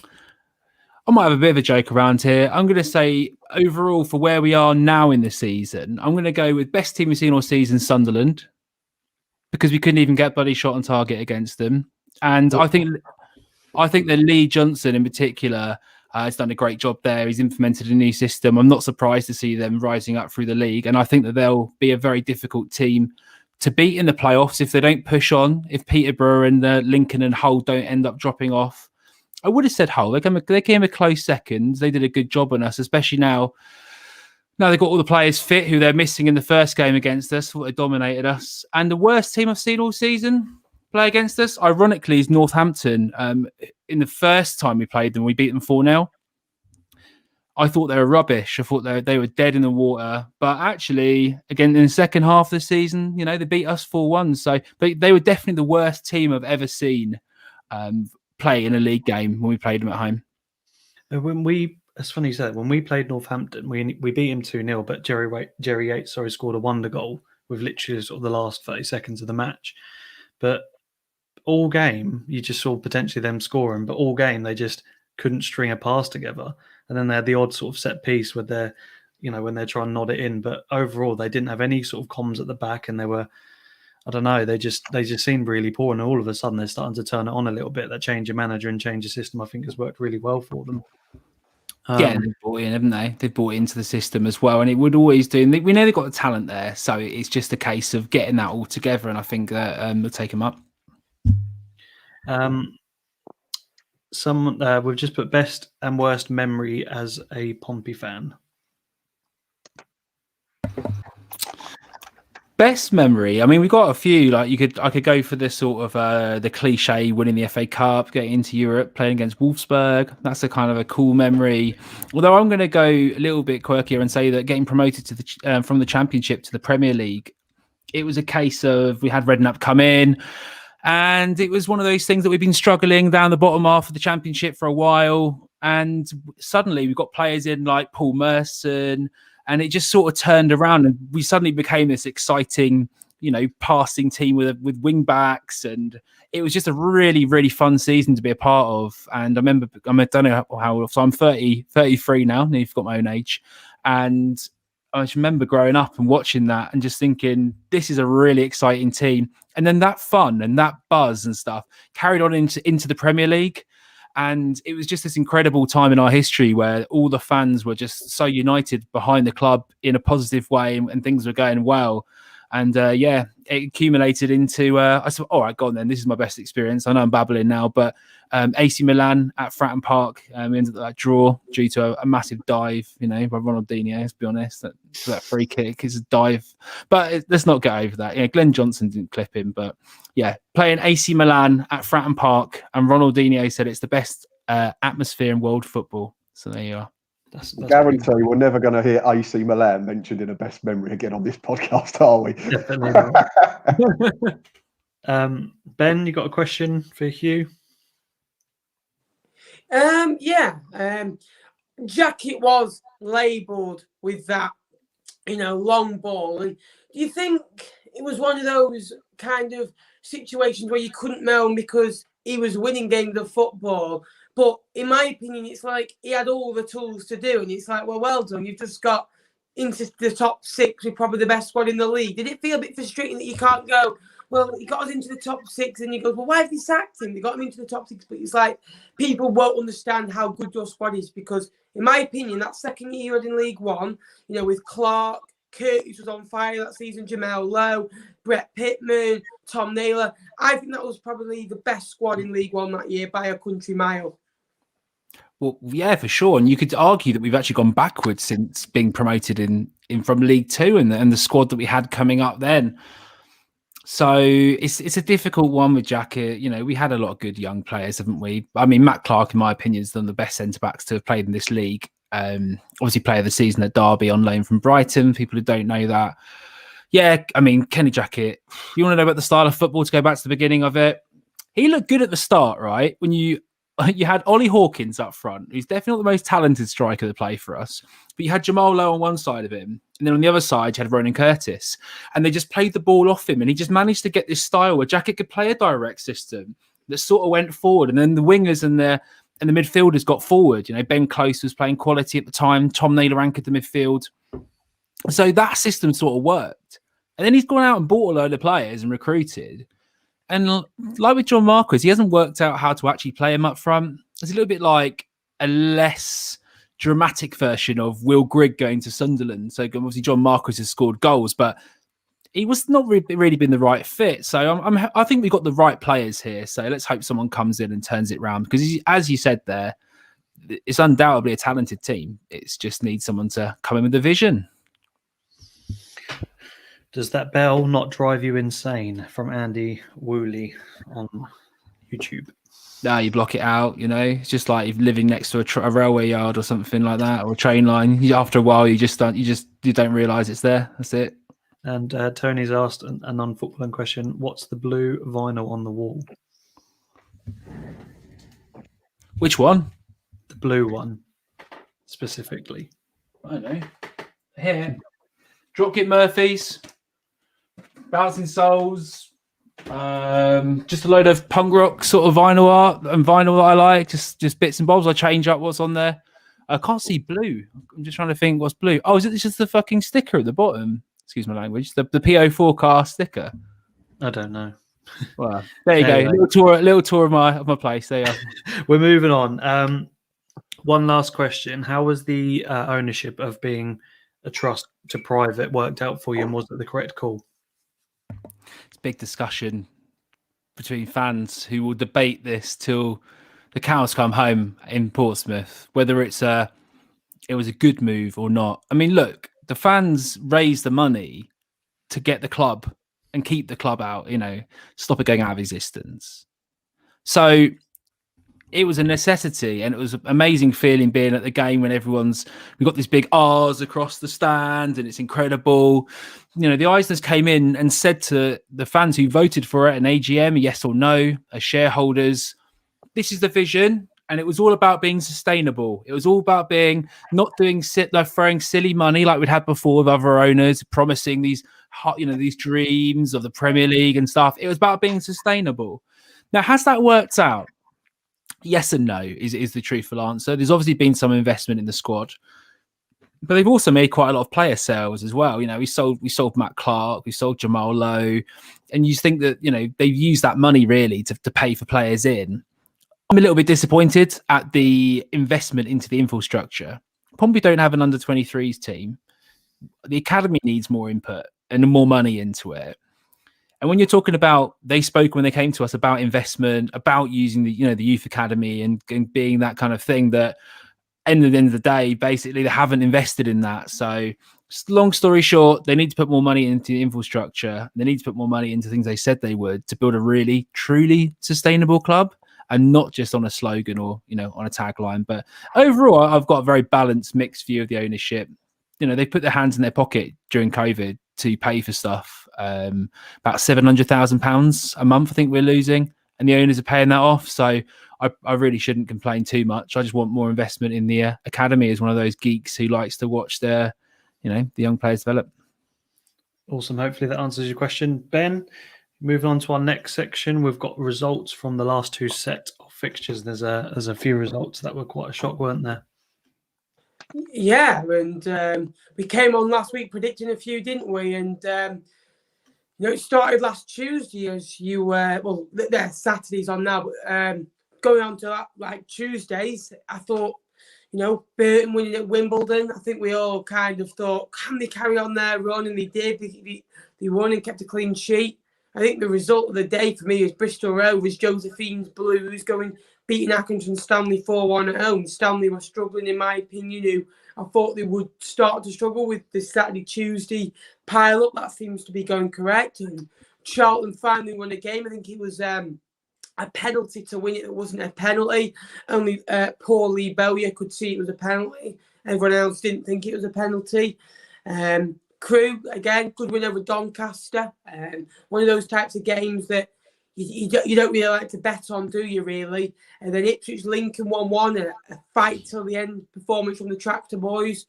I might have a bit of a joke around here. I'm going to say overall for where we are now in the season, I'm going to go with best team we've seen all season, Sunderland, because we couldn't even get bloody shot on target against them, and I think that Lee Johnson in particular has done a great job there. He's implemented a new system. I'm not surprised to see them rising up through the league. And I think that they'll be a very difficult team to beat in the playoffs if they don't push on, if Peterborough and Lincoln and Hull don't end up dropping off. I would have said Hull. They came a close second. They did a good job on us, especially now Now they've got all the players fit who they're missing in the first game against us. Thought they dominated us. And the worst team I've seen all season play against us, ironically, is Northampton. In the first time we played them, we beat them 4-0. I thought they were rubbish. I thought they were dead in the water. But actually, again, in the second half of the season, they beat us 4-1. So they were definitely the worst team I've ever seen play in a league game when we played them at home. It's funny you said, when we played Northampton, we beat him 2-0, but Jerry Yates scored a wonder goal with literally sort of the last 30 seconds of the match. But all game, you just saw potentially them scoring, but all game they just couldn't string a pass together. And then they had the odd sort of set piece where they're, when they're trying to nod it in. But overall, they didn't have any sort of comms at the back, and they were, I don't know, they just seemed really poor. And all of a sudden, they're starting to turn it on a little bit. That change of manager and change of system, I think, has worked really well for them. Yeah, they've bought in, haven't they? They've bought into the system as well, and it would always do. And we know they've got the talent there, so it's just a case of getting that all together. And I think that we'll take them up. We've just put best and worst memory as a Pompey fan. Best memory. I mean, we got a few. I could go for this sort of the cliche winning the FA Cup, getting into Europe, playing against Wolfsburg. That's a kind of a cool memory. Although I'm going to go a little bit quirkier and say that getting promoted to from the Championship to the Premier League, it was a case of we had Redknapp come in, and it was one of those things that we've been struggling down the bottom half of the Championship for a while, and suddenly we've got players in like Paul Merson. And it just sort of turned around, and we suddenly became this exciting, passing team with wing backs, and it was just a really, really fun season to be a part of. And I don't know how old, so I'm 33 now, and you've got my own age, and I just remember growing up and watching that and just thinking, this is a really exciting team. And then that fun and that buzz and stuff carried on into the Premier League. And it was just this incredible time in our history where all the fans were just so united behind the club in a positive way, and things were going well. And it accumulated into, I said, all right, go on then. This is my best experience. I know I'm babbling now, but AC Milan at Fratton Park ended that draw due to a massive dive, by Ronaldinho, let's be honest. That free kick is a dive. But let's not get over that. Glenn Johnson didn't clip him, but playing AC Milan at Fratton Park, and Ronaldinho said it's the best atmosphere in world football. So there you are. That's guarantee we're never going to hear AC Milan mentioned in a best memory again on this podcast, are we? Definitely not. Ben, you got a question for Hugh? Jackett was labelled with that, long ball. And do you think it was one of those kind of situations where you couldn't moan because he was winning games of football? But in my opinion, it's like he had all the tools to do, and it's like, well done. You've just got into the top six with probably the best squad in the league. Did it feel a bit frustrating that you can't go, well, he got us into the top six, and you go, well, why have they sacked him? They got him into the top six, but it's like people won't understand how good your squad is because, in my opinion, that second year you had in League One, with Clark, Curtis was on fire that season, Jamel Lowe, Brett Pittman, Tom Naylor. I think that was probably the best squad in League One that year by a country mile. Well, yeah, for sure. And you could argue that we've actually gone backwards since being promoted in from League Two and the squad that we had coming up then. So it's a difficult one with Jackett. We had a lot of good young players, haven't we? I mean, Matt Clark, in my opinion, is one of the best centre-backs to have played in this league. Obviously, player of the season at Derby on loan from Brighton. People who don't know that. Yeah, I mean, Kenny Jackett. You want to know about the style of football, to go back to the beginning of it? He looked good at the start, right? When you had Ollie Hawkins up front, who's definitely not the most talented striker to play for us. But you had Jamal Lowe on one side of him. And then on the other side, you had Ronan Curtis. And they just played the ball off him. And he just managed to get this style where Jackett could play a direct system that sort of went forward. And then the wingers and the midfielders got forward. Ben Close was playing quality at the time. Tom Naylor anchored the midfield. So that system sort of worked. And then he's gone out and bought a load of players and recruited. And like with John Marquis, he hasn't worked out how to actually play him up front. It's a little bit like a less dramatic version of Will Grigg going to Sunderland. So obviously John Marquis has scored goals, but he was not really been the right fit. So I think we've got the right players here. So let's hope someone comes in and turns it around. Because as you said there, it's undoubtedly a talented team. It just needs someone to come in with a vision. Does that bell not drive you insane? From Andy Woolley on YouTube. No, you block it out, you know. It's just like if living next to a railway yard or something like that, or a train line. After a while, you don't realise it's there. That's it. And Tony's asked a non-footballing question: what's the blue vinyl on the wall? Which one? The blue one, specifically. I don't know. Here, Dropkick Murphys, Bouncing Souls. Just a load of punk rock sort of vinyl art and vinyl that I like. Just bits and bobs. I change up what's on there. I can't see blue. I'm just trying to think what's blue. Oh, is it just the fucking sticker at the bottom? Excuse my language. The PO4 car sticker. I don't know. Well, there you Anyway. go. Little tour of my place. There you are. We're moving on. One last question: how was the ownership of being a trust to private worked out for you, and was it the correct call? It's a big discussion between fans who will debate this till the cows come home in Portsmouth, whether it was a good move or not. I mean, look, the fans raised the money to get the club and keep the club out, stop it going out of existence. So it was a necessity, and it was an amazing feeling being at the game when we've got these big R's across the stand and it's incredible. The Eisners came in and said to the fans who voted for it, an AGM, yes or no, as shareholders, this is the vision. And it was all about being sustainable. It was all about not throwing silly money like we'd had before with other owners, promising these dreams of the Premier League and stuff. It was about being sustainable. Now, has that worked out? Yes and no is the truthful answer. There's obviously been some investment in the squad, but they've also made quite a lot of player sales as well. We sold Matt Clark, we sold Jamal Lowe, and you think that they've used that money really to pay for players in. I'm a little bit disappointed at the investment into the infrastructure. Pompey don't have an under-23s team. The academy needs more input and more money into it. And when you're talking about, they spoke when they came to us about investment, about using the youth academy and being that kind of thing, that at the end of the day, basically they haven't invested in that. So long story short, they need to put more money into the infrastructure. They need to put more money into things they said they would to build a really, truly sustainable club, and not just on a slogan or, on a tagline. But overall, I've got a very balanced, mixed view of the ownership. They put their hands in their pocket during COVID to pay for stuff. About £700,000 a month, I think we're losing, and the owners are paying that off. So I really shouldn't complain too much. I just want more investment in the academy as one of those geeks who likes to watch their, the young players develop. Awesome. Hopefully that answers your question, Ben. Moving on to our next section, we've got results from the last two set of fixtures. There's a few results that were quite a shock, weren't there? Yeah, and we came on last week predicting a few, didn't we? And it started last Tuesday, as you they're Saturdays on now, but going on to that, like Tuesdays, I thought, Burton winning at Wimbledon. I think we all kind of thought, can they carry on their run? And they did. They won and kept a clean sheet. I think the result of the day for me is Bristol Rovers, Josephine's Blues, beating Accrington Stanley 4-1 at home. Stanley were struggling, in my opinion. I thought they would start to struggle with the Saturday-Tuesday pile-up. That seems to be going correct. And Charlton finally won a game. I think it was a penalty to win it. It wasn't a penalty. Only poor Lee Bowyer could see it was a penalty. Everyone else didn't think it was a penalty. Crew, again, good win over Doncaster. One of those types of games that you don't really like to bet on, do you, really? And then Ipswich Lincoln 1-1, a fight till the end performance from the Tractor Boys,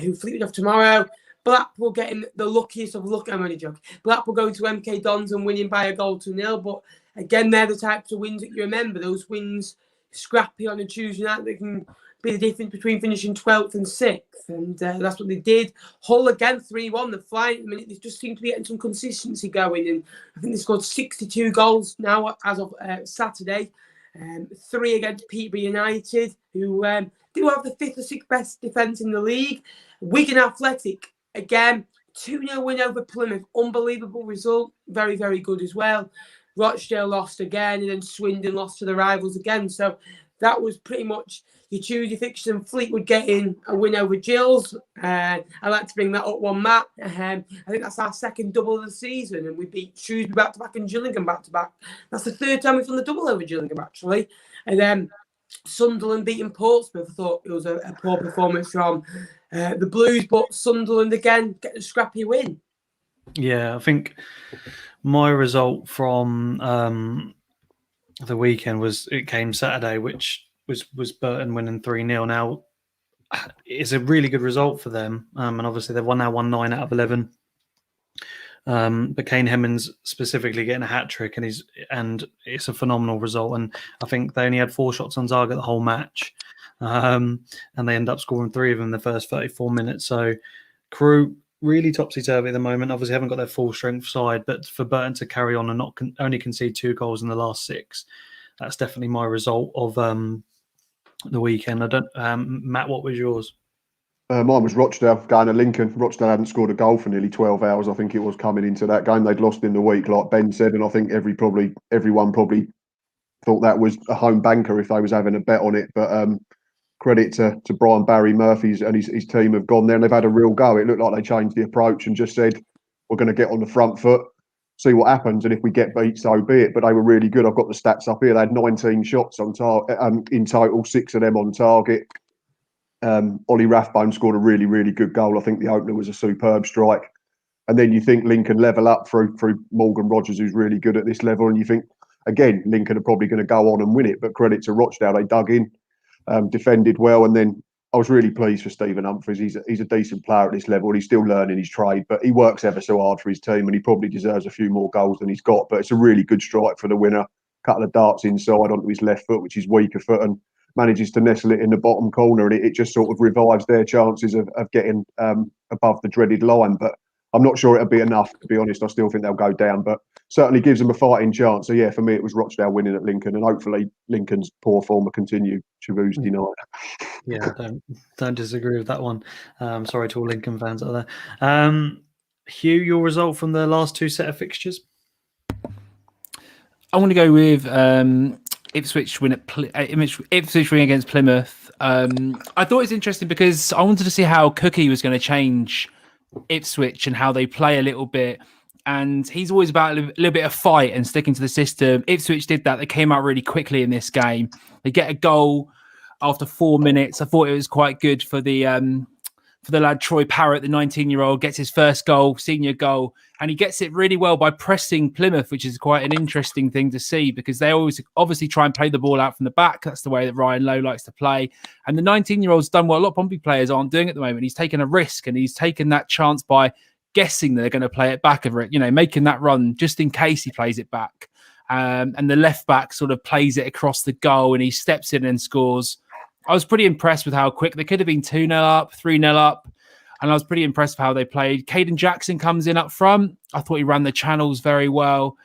who fleeted off tomorrow. Blackpool getting the luckiest of luck. I'm only joking. Blackpool going to MK Dons and winning by 1-0. But again, they're the types of wins that you remember. Those wins, scrappy on a Tuesday night, that can be the difference between finishing 12th and 6th. And that's what they did. Hull again, 3-1. They're flying at the minute. They just seem to be getting some consistency going. And I think they scored 62 goals now as of Saturday. 3 against Peterborough United, who do have the 5th or 6th best defence in the league. Wigan Athletic, again, 2-0 win over Plymouth. Unbelievable result. Very, very good as well. Rochdale lost again, and then Swindon lost to the rivals again. So that was pretty much your Tuesday fixtures, and Fleetwood getting a win over Gills. I like to bring that up one, Matt. I think that's our second double of the season, and we beat Shrewsbury back-to-back and Gillingham back-to-back. That's the third time we've done the double over Gillingham, actually. And then Sunderland beating Portsmouth. I thought it was a poor performance from the Blues, but Sunderland again get a scrappy win. Yeah, I think my result from the weekend it came Saturday, which was Burton winning 3-0. Now, it's a really good result for them, and obviously they've won 9 out of 11. But Kane Hemmings specifically getting a hat trick, and it's a phenomenal result. And I think they only had 4 shots on target the whole match, and they end up scoring 3 of them in the first 34 minutes. So, Crew really topsy-turvy at the moment. Obviously, haven't got their full strength side, but for Burton to carry on and not only concede 2 goals in the last 6, that's definitely my result of the weekend. I don't, Matt, what was yours? Mine was Rochdale going to Lincoln. Rochdale hadn't scored a goal for nearly 12 hours, I think it was, coming into that game. They'd lost in the week, like Ben said, and I think everyone probably thought that was a home banker if they was having a bet on it. But credit to Brian Barry Murphy's and his team have gone there and they've had a real go. It looked like they changed the approach and just said, we're going to get on the front foot, see what happens, and if we get beat, so be it. But they were really good. I've got the stats up here. They had 19 shots on target in total, 6 of them on target. Ollie Rathbone scored a really, really good goal. I think the opener was a superb strike. And then you think Lincoln level up through Morgan Rogers, who's really good at this level. And you think, again, Lincoln are probably going to go on and win it. But credit to Rochdale, they dug in, defended well. And then I was really pleased for Stephen Humphries. He's a decent player at this level. He's still learning his trade, but he works ever so hard for his team and he probably deserves a few more goals than he's got. But it's a really good strike for the winner. Couple of darts inside onto his left foot, which is weaker foot, and manages to nestle it in the bottom corner, and it just sort of revives their chances of getting above the dreaded line. But I'm not sure it'll be enough, to be honest. I still think they'll go down, but certainly gives them a fighting chance. So yeah, for me, it was Rochdale winning at Lincoln, and hopefully Lincoln's poor form will continue Tuesday night. Yeah, don't disagree with that one. Sorry to all Lincoln fans out there. Hugh, your result from the last 2 set of fixtures? I want to go with Ipswich win Ipswich win against Plymouth. I thought it was interesting because I wanted to see how Cookie was going to change Ipswich and how they play a little bit. And he's always about a little bit of fight and sticking to the system. Ipswich did that. They came out really quickly in this game. They get a goal after 4 minutes. I thought it was quite good for the lad Troy Parrott, the 19-year-old, gets his first goal, senior goal, and he gets it really well by pressing Plymouth, which is quite an interesting thing to see because they always obviously try and play the ball out from the back. That's the way that Ryan Lowe likes to play. And the 19-year-old's done what a lot of Pompey players aren't doing at the moment. He's taken a risk and he's taken that chance by guessing that they're going to play it back over it, making that run just in case he plays it back. And the left back sort of plays it across the goal and he steps in and scores. I was pretty impressed with how quick they could have been 2-0 up, 3-0 up. And I was pretty impressed with how they played. Caden Jackson comes in up front. I thought he ran the channels very well.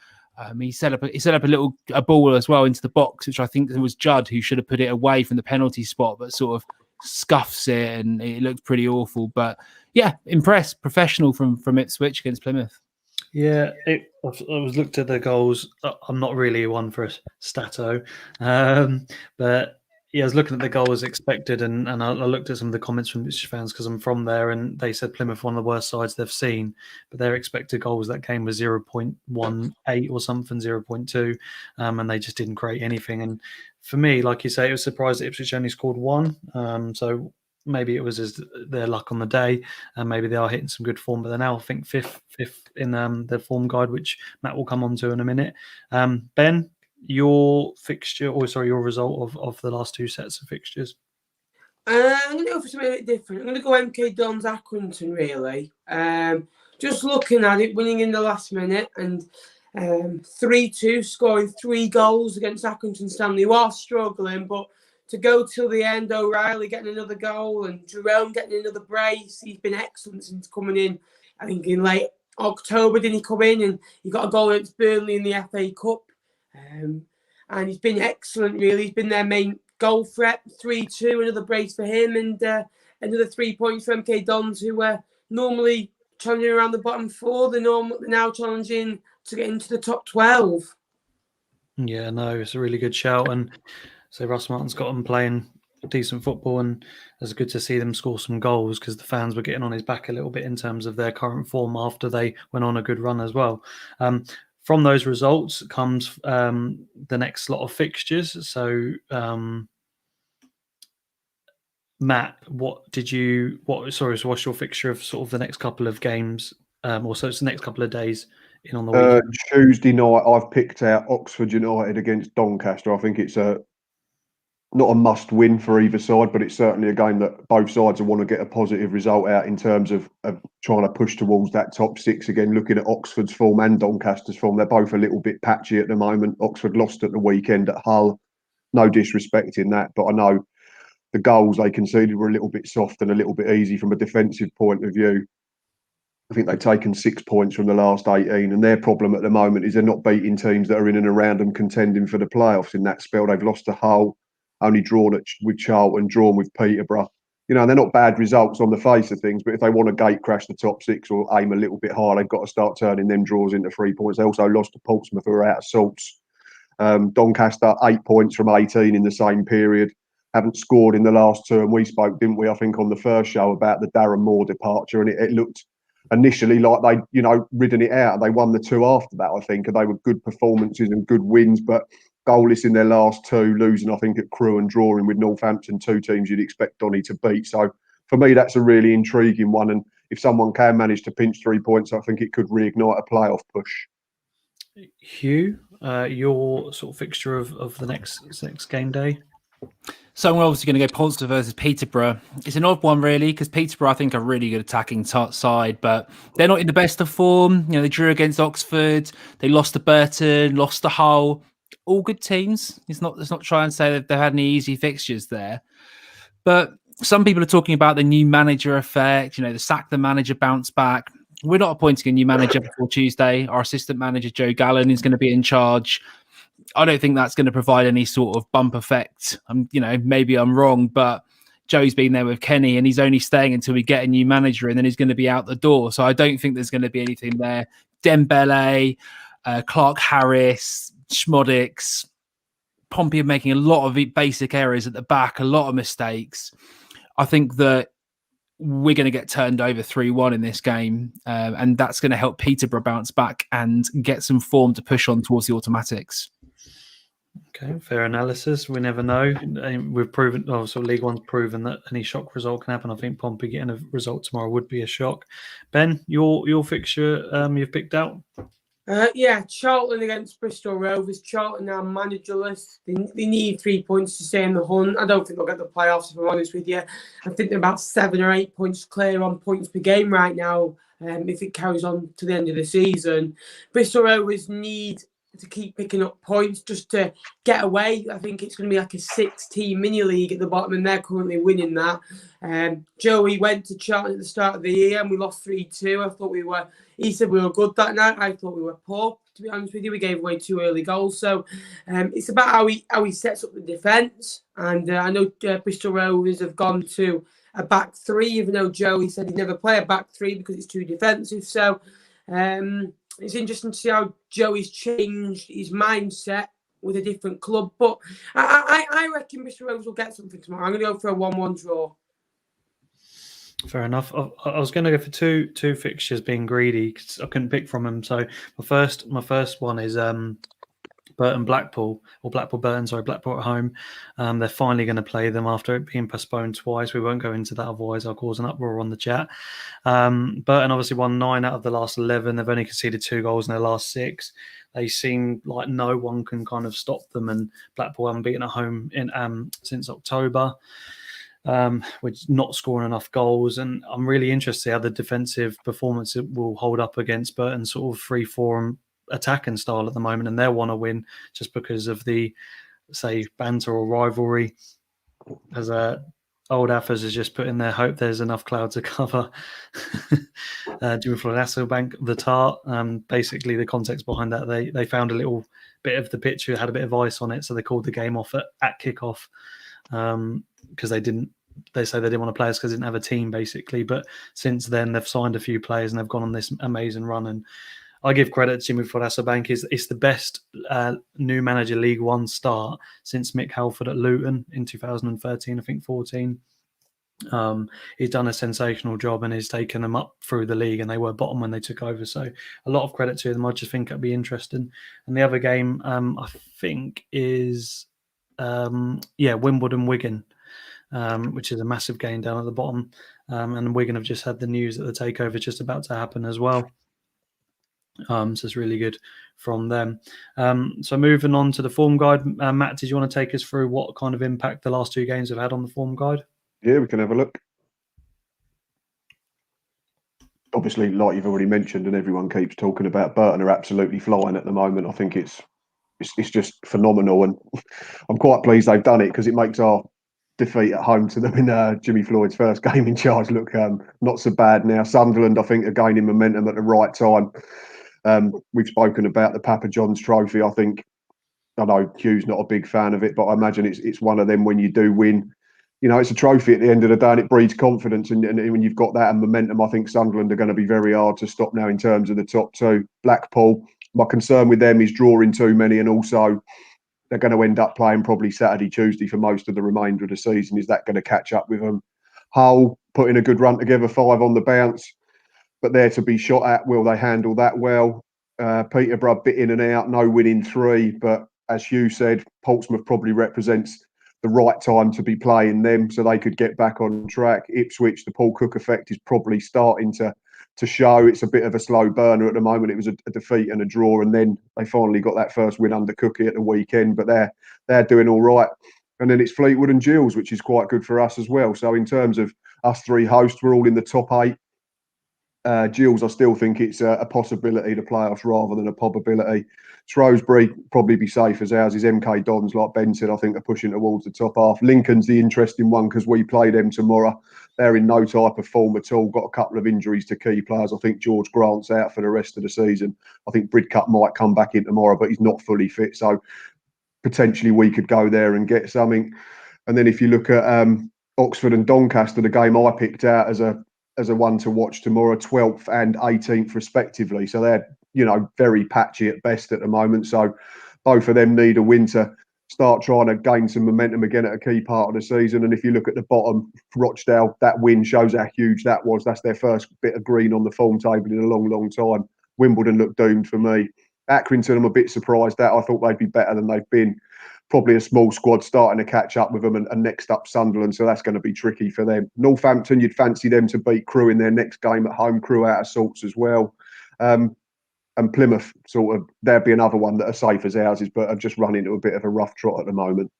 He set up a ball as well into the box, which I think it was Judd who should have put it away from the penalty spot, but sort of scuffs it and it looked pretty awful. But yeah, impressed. Professional from Ipswich against Plymouth. Yeah, I was looked at the goals. I'm not really one for a stato, but yeah, I was looking at the goal as expected, and I looked at some of the comments from Ipswich fans because I'm from there, and they said Plymouth one of the worst sides they've seen, but their expected goals that game was 0.18 or something, 0.2, and they just didn't create anything. And for me, like you say, it was surprised that Ipswich only scored 1, so maybe it was their luck on the day, and maybe they are hitting some good form, but they're now, I think, fifth in their form guide, which Matt will come on to in a minute. Ben, your result of the last 2 sets of fixtures? I'm going to go for something a bit different. I'm going to go MK Dons Accrington, really. Just looking at it, winning in the last minute and 3-2, scoring 3 goals against Accrington Stanley, who are struggling, but to go till the end, O'Reilly getting another goal and Jerome getting another brace. He's been excellent since coming in. I think in late October, didn't he come in? And he got a goal against Burnley in the FA Cup. And he's been excellent, really. He's been their main goal threat. 3-2, another brace for him, and another 3 points for MK Dons, who were normally challenging around the bottom 4. They're now challenging to get into the top 12. Yeah, no, it's a really good shout. And So Russ Martin's got them playing decent football, and it's good to see them score some goals because the fans were getting on his back a little bit in terms of their current form after they went on a good run as well. From those results comes the next lot of fixtures. So, Matt, what's your fixture of sort of the next couple of games? Also, it's the next couple of days in on the weekend. Tuesday night, I've picked out Oxford United against Doncaster. I think it's not a must-win for either side, but it's certainly a game that both sides will want to get a positive result out in terms of trying to push towards that top six again. Looking at Oxford's form and Doncaster's form, they're both a little bit patchy at the moment. Oxford lost at the weekend at Hull. No disrespect in that, but I know the goals they conceded were a little bit soft and a little bit easy from a defensive point of view. I think they've taken 6 points from the last 18, and their problem at the moment is they're not beating teams that are in and around them contending for the playoffs. In that spell, they've lost to Hull, only drawn with Charlton, drawn with Peterborough. You know, they're not bad results on the face of things, but if they want to gate crash the top six or aim a little bit higher, they've got to start turning them draws into 3 points. They also lost to Portsmouth, who are out of sorts. Doncaster, 8 points from 18 in the same period. Haven't scored in the last two, and we spoke, didn't we, I think, on the first show about the Darren Moore departure, and it looked initially like they, ridden it out. They won the two after that, I think, and they were good performances and good wins, but goalless in their last two, losing, I think, at Crewe and drawing with Northampton, two teams you'd expect Donny to beat. So for me, that's a really intriguing one, and if someone can manage to pinch 3 points, I think it could reignite a playoff push. Hugh, your sort of fixture of the next game day? So we're obviously going to go Portsmouth versus Peterborough. It's an odd one, really, because Peterborough, I think, are a really good attacking side, but they're not in the best of form. They drew against Oxford, they lost to Burton, lost to Hull. All good teams. Let's not try and say that they've had any easy fixtures there. But some people are talking about the new manager effect, the sack the manager, bounce back. We're not appointing a new manager before Tuesday. Our assistant manager, Joe Gallen, is going to be in charge. I don't think that's going to provide any sort of bump effect. Maybe I'm wrong, but Joe's been there with Kenny and he's only staying until we get a new manager and then he's going to be out the door. So I don't think there's going to be anything there. Dembele, Clark Harris, Schmodix, Pompey are making a lot of basic errors at the back, a lot of mistakes. I think that we're going to get turned over 3-1 in this game, and that's going to help Peterborough bounce back and get some form to push on towards the automatics. Okay, fair analysis. We never know. We've proven, League One's proven that any shock result can happen. I think Pompey getting a result tomorrow would be a shock. Ben, your fixture you've picked out? Charlton against Bristol Rovers. Charlton now managerless. They need 3 points to stay in the hunt. I don't think they'll get the playoffs, if I'm honest with you. I think they're about 7 or 8 points clear on points per game right now, if it carries on to the end of the season. Bristol Rovers need to keep picking up points just to get away. I think it's going to be like a 6-team mini league at the bottom, and they're currently winning that. Joey went to Charlton at the start of the year and we lost 3-2. I thought he said we were good that night. I thought we were poor, to be honest with you. We gave away 2 early goals. So it's about how he sets up the defence. And I know Bristol Rovers have gone to a back 3, even though Joey said he'd never play a back 3 because it's too defensive. So it's interesting to see how Joey's changed his mindset with a different club. But I reckon Bristol Rovers will get something tomorrow. I'm going to go for a 1-1 draw. Fair enough. I was going to go for two fixtures, being greedy because I couldn't pick from them. So my first one is Burton Blackpool, or Blackpool Burton, Blackpool at home. They're finally going to play them after it being postponed twice. We won't go into that, otherwise I'll cause an uproar on the chat. Burton obviously won 9 out of the last 11. They've only conceded 2 goals in their last 6. They seem like no one can kind of stop them, and Blackpool haven't beaten at home in since October. With not scoring enough goals, and I'm really interested how the defensive performance will hold up against Burton's sort of free-form attacking style at the moment, and they'll want to win just because of the, say, banter or rivalry. As old Affers has just put in there, hope there's enough cloud to cover Jimmy Hasselbank, the Tart. Basically, the context behind that, they found a little bit of the pitch that had a bit of ice on it, so they called the game off at kickoff because they say they didn't want to play us because they didn't have a team, basically. But since then, they've signed a few players and they've gone on this amazing run. And I give credit to Jimmy Floyd-Hasselbank. It's the best new manager League One start since Mick Halford at Luton in 2013, I think 14. He's done a sensational job and has taken them up through the league, and they were bottom when they took over. So a lot of credit to them. I just think it'll be interesting. And the other game, I think, is Wimbledon-Wigan, which is a massive game down at the bottom. And Wigan have just had the news that the takeover is just about to happen as well. So it's really good from them. So moving on to the form guide, Matt, did you want to take us through what kind of impact the last two games have had on the form guide? Yeah, we can have a look. Obviously, like you've already mentioned, and everyone keeps talking about, Burton are absolutely flying at the moment. I think it's just phenomenal, and I'm quite pleased they've done it because it makes our defeat at home to them in Jimmy Floyd's first game in charge look not so bad now. Sunderland, I think, are gaining momentum at the right time. We've spoken about the Papa John's Trophy. I know Hugh's not a big fan of it, but I imagine it's one of them when you do win. It's a trophy at the end of the day, and it breeds confidence. And when you've got that and momentum, I think Sunderland are going to be very hard to stop now in terms of the top two. Blackpool, my concern with them is drawing too many, and also they're going to end up playing probably Saturday, Tuesday for most of the remainder of the season. Is that going to catch up with them? Hull putting a good run together, 5 on the bounce, but they're to be shot at. Will they handle that well? Peterborough bit in and out, no winning 3, but as Hugh said, Portsmouth probably represents the right time to be playing them so they could get back on track. Ipswich, the Paul Cook effect is probably starting to show. It's a bit of a slow burner at the moment. It was a defeat and a draw, and then they finally got that first win under Cookie at the weekend, but they're doing all right. And then it's Fleetwood and Gills, which is quite good for us as well. So in terms of us 3 hosts, we're all in the top 8. Gills, I still think it's a possibility to playoffs rather than a probability. Shrewsbury probably be safe as ours is. MK Dons, like Ben said, I think are pushing towards the top half. Lincoln's the interesting one because we play them tomorrow. They're in no type of form at all. Got a couple of injuries to key players. I think George Grant's out for the rest of the season. I think Bridcut might come back in tomorrow, but he's not fully fit. So potentially we could go there and get something. And then if you look at Oxford and Doncaster, the game I picked out as a one to watch tomorrow, 12th and 18th respectively. So they're, very patchy at best at the moment. So both of them need a win to start trying to gain some momentum again at a key part of the season. And if you look at the bottom, Rochdale, that win shows how huge that was. That's their first bit of green on the form table in a long, long time. Wimbledon looked doomed for me. Accrington, I'm a bit surprised at. I thought they'd be better than they've been. Probably a small squad starting to catch up with them, and next up Sunderland, so that's going to be tricky for them. Northampton, you'd fancy them to beat Crewe in their next game at home. Crewe out of sorts as well. And Plymouth, sort of, there'd be another one that are safe as ours is, but have just run into a bit of a rough trot at the moment.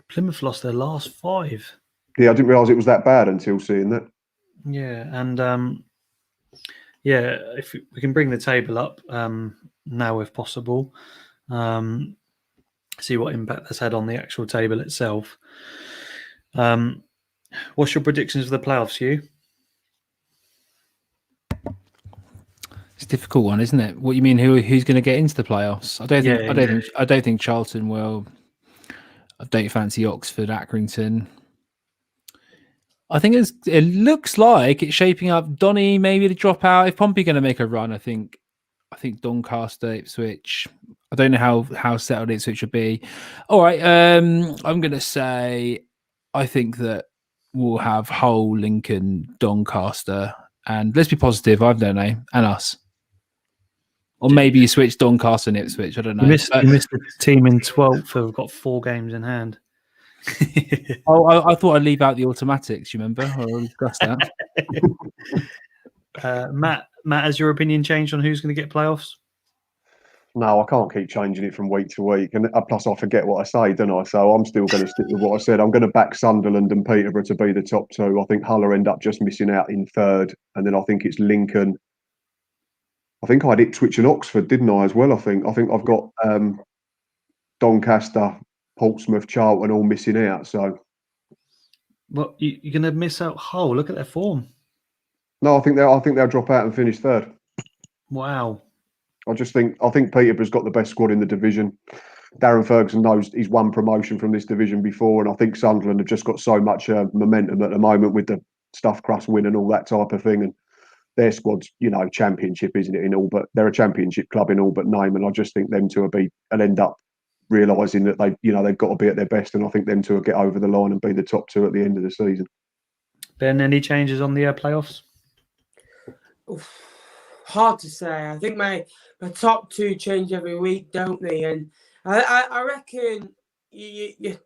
Plymouth lost their last 5. Yeah, I didn't realise it was that bad until seeing that. Yeah, and if we can bring the table up now if possible, see what impact that's had on the actual table itself. What's your predictions for the playoffs, Hugh? It's a difficult one, isn't it? What you mean? Who's going to get into the playoffs? I don't think Charlton will. I don't fancy Oxford, Accrington. I think it looks like it's shaping up. Donny maybe to drop out. If Pompey going to make a run, I think Doncaster, Ipswich. I don't know how settled Ipswich would be. All right, I'm going to say I think that we'll have Hull, Lincoln, Doncaster, and let's be positive. I don't know, and us. Or maybe you switch Doncaster and Ipswich. I don't know. You missed the team in 12th who've got 4 games in hand. I thought I'd leave out the automatics. You remember? I discussed that. Matt, has your opinion changed on who's going to get playoffs? No, I can't keep changing it from week to week. And plus, I forget what I say, don't I? So I'm still going to stick with what I said. I'm going to back Sunderland and Peterborough to be the top 2. I think Hull will end up just missing out in 3rd. And then I think it's Lincoln. I think I had Ipswich and Oxford, didn't I, as well? I think I've got Doncaster, Portsmouth, Charlton all missing out. So, well, you're going to miss out Hull. Look at their form. No, I think they'll drop out and finish 3rd. Wow. I think Peterborough's got the best squad in the division. Darren Ferguson knows he's won promotion from this division before, and I think Sunderland have just got so much momentum at the moment with the stuffed crust win and all that type of thing. And their squad's, championship, isn't it? In all, but they're a championship club in all but name, and I just think them two will end up realising that they've got to be at their best, and I think them two will get over the line and be the top two at the end of the season. Ben, any changes on the playoffs? Oof, hard to say. I think my top two change every week, don't they? And I reckon the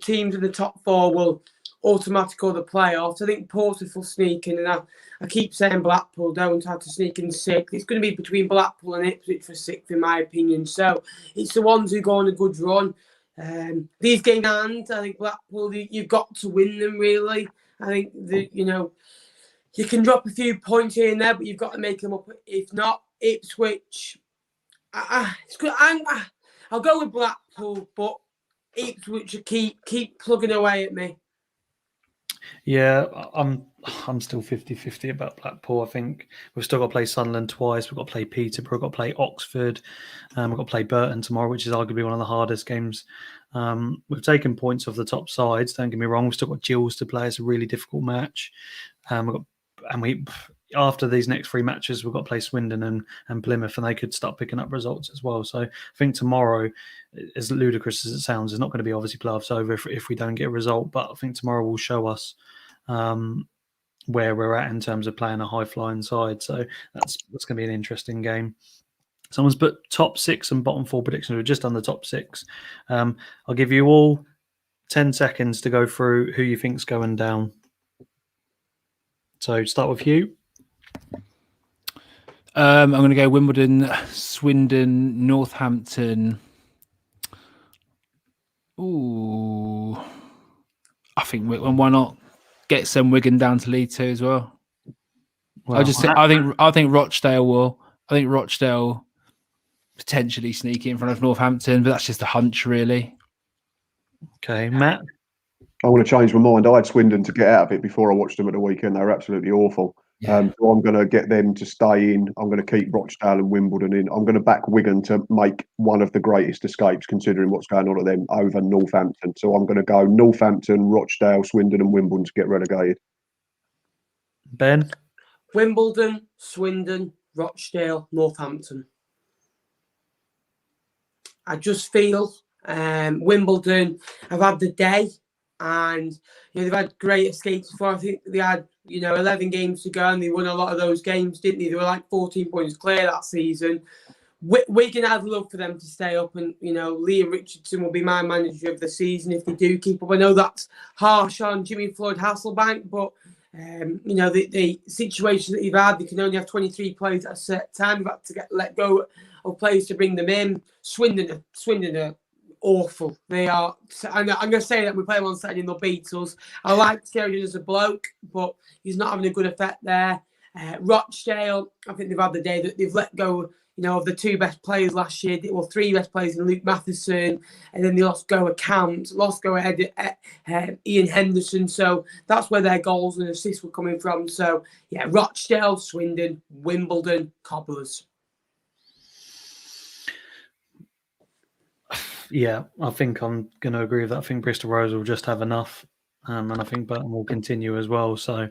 teams in the top four will automatically go the playoffs. I think Portsmouth will sneak in, and I keep saying Blackpool don't have to sneak in sixth. It's going to be between Blackpool and Ipswich for sixth, in my opinion. So it's the ones who go on a good run. These games, and I think Blackpool, you've got to win them, really. I think you can drop a few points here and there, but you've got to make them up. If not, Ipswich, it's good. I'll go with Blackpool, but Ipswich keep plugging away at me. Yeah, I'm still 50-50 about Blackpool. I think we've still got to play Sunderland twice. We've got to play Peterborough. We've got to play Oxford. We've got to play Burton tomorrow, which is arguably one of the hardest games. We've taken points off the top sides. Don't get me wrong. We've still got Gills to play. It's a really difficult match. After these next three matches, we've got to play Swindon and Plymouth, and they could start picking up results as well. So I think tomorrow, as ludicrous as it sounds, it's not going to be obviously playoffs over if we don't get a result. But I think tomorrow will show us where we're at in terms of playing a high-flying side. So that's going to be an interesting game. Someone's put top six and bottom four predictions. We're just on the top six. I'll give you all 10 seconds to go through who you think's going down. So start with Hugh. I'm going to go Wimbledon, Swindon, Northampton. Ooh, I think why not get some Wigan down to League Two as well? I think Rochdale will. I think Rochdale potentially sneak in front of Northampton, but that's just a hunch, really. Okay, Matt. I want to change my mind. I had Swindon to get out of it before I watched them at the weekend. They were absolutely awful. Yeah. So I'm going to get them to stay in. I'm going to keep Rochdale and Wimbledon in. I'm going to back Wigan to make one of the greatest escapes, considering what's going on at them, over Northampton. So I'm going to go Northampton, Rochdale, Swindon and Wimbledon to get relegated. Ben? Wimbledon, Swindon, Rochdale, Northampton. I just feel Wimbledon have had the day, and they've had great escapes before. I think they had 11 games to go, and they won a lot of those games, didn't they? They were like 14 points clear that season. Wigan, I'd love for them to stay up, and Liam Richardson will be my manager of the season if they do keep up. I know that's harsh on Jimmy Floyd Hasselbank, but the situation that they've had, they can only have 23 players at a set time. They've had to let go of players to bring them in. Swindon are awful. They are. I'm going to say that we play them on Saturday and they'll beat us. I like Sheridan as a bloke, but he's not having a good effect there. Rochdale, I think they've had the day that they've let go, of the two best players last year, well, three best players in Luke Matheson, and then they lost go of Camps, lost go of Ian Henderson. So that's where their goals and assists were coming from. So, yeah, Rochdale, Swindon, Wimbledon, Cobblers. Yeah, I think I'm going to agree with that. I think Bristol Rovers will just have enough, and I think Burton will continue as well. So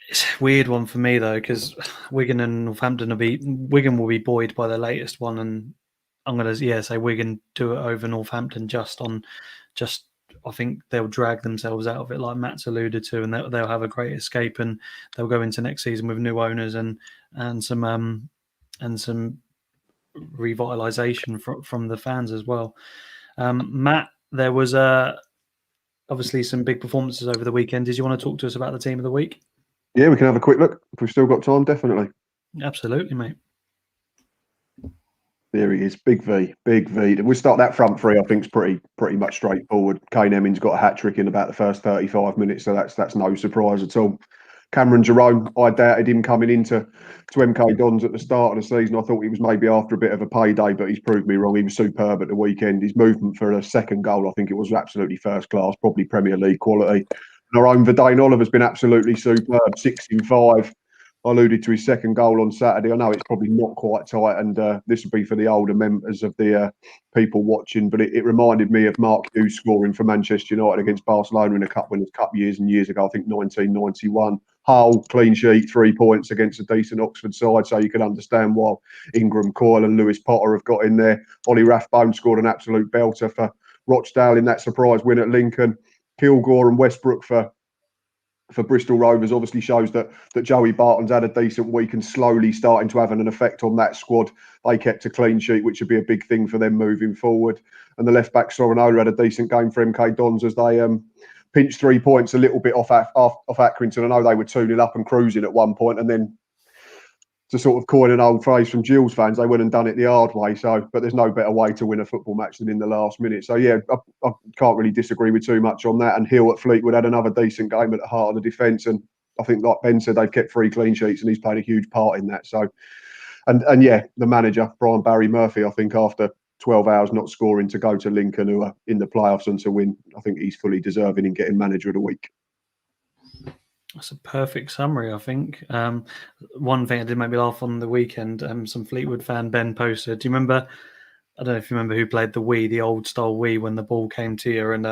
it's a weird one for me, though, because Wigan and Northampton Wigan will be buoyed by the latest one, and I'm going to say Wigan do it over Northampton I think they'll drag themselves out of it, like Matt's alluded to, and they'll have a great escape, and they'll go into next season with new owners and some revitalization from the fans as well. Matt, there was obviously some big performances over the weekend. Did you want to talk to us about the team of the week? Yeah, we can have a quick look if we've still got time. Definitely. Absolutely, mate. There he is, Big V. We'll start that front three. I think is pretty much straightforward. Kane Hemmings got a hat trick in about the first 35 minutes, so that's no surprise at all. Cameron Jerome, I doubted him coming into MK Dons at the start of the season. I thought he was maybe after a bit of a payday, but he's proved me wrong. He was superb at the weekend. His movement for a second goal, I think it was absolutely first class, probably Premier League quality. And our own Verdane Oliver's been absolutely superb, 6 in 5. I alluded to his second goal on Saturday. I know it's probably not quite tight, and this would be for the older members of the people watching, but it reminded me of Mark Hughes scoring for Manchester United against Barcelona in a Cup Winners' Cup years and years ago, I think 1991. Hull, clean sheet, 3 points against a decent Oxford side, so you can understand why Ingram, Coyle and Lewis Potter have got in there. Ollie Rathbone scored an absolute belter for Rochdale in that surprise win at Lincoln. Kilgore and Westbrook for Bristol Rovers obviously shows that Joey Barton's had a decent week and slowly starting to have an effect on that squad. They kept a clean sheet, which would be a big thing for them moving forward. And the left back Sorinola had a decent game for MK Dons as they pinched 3 points a little bit off Accrington. I know they were 2-0 up and cruising at one point, and then to sort of coin an old phrase from Gills fans, they went and done it the hard way. So, but there's no better way to win a football match than in the last minute. So yeah, I can't really disagree with too much on that. And Hill at Fleetwood had another decent game at the heart of the defence. And I think, like Ben said, they've kept 3 clean sheets, and he's played a huge part in that. So, and yeah, the manager Brian Barry Murphy, I think after 12 hours not scoring to go to Lincoln, who are in the playoffs, and to win, I think he's fully deserving in getting manager of the week. That's a perfect summary, I think. One thing that did make me laugh on the weekend, some Fleetwood fan, Ben, posted, do you remember, I don't know if you remember who played the Wii, the old style Wii, when the ball came to you and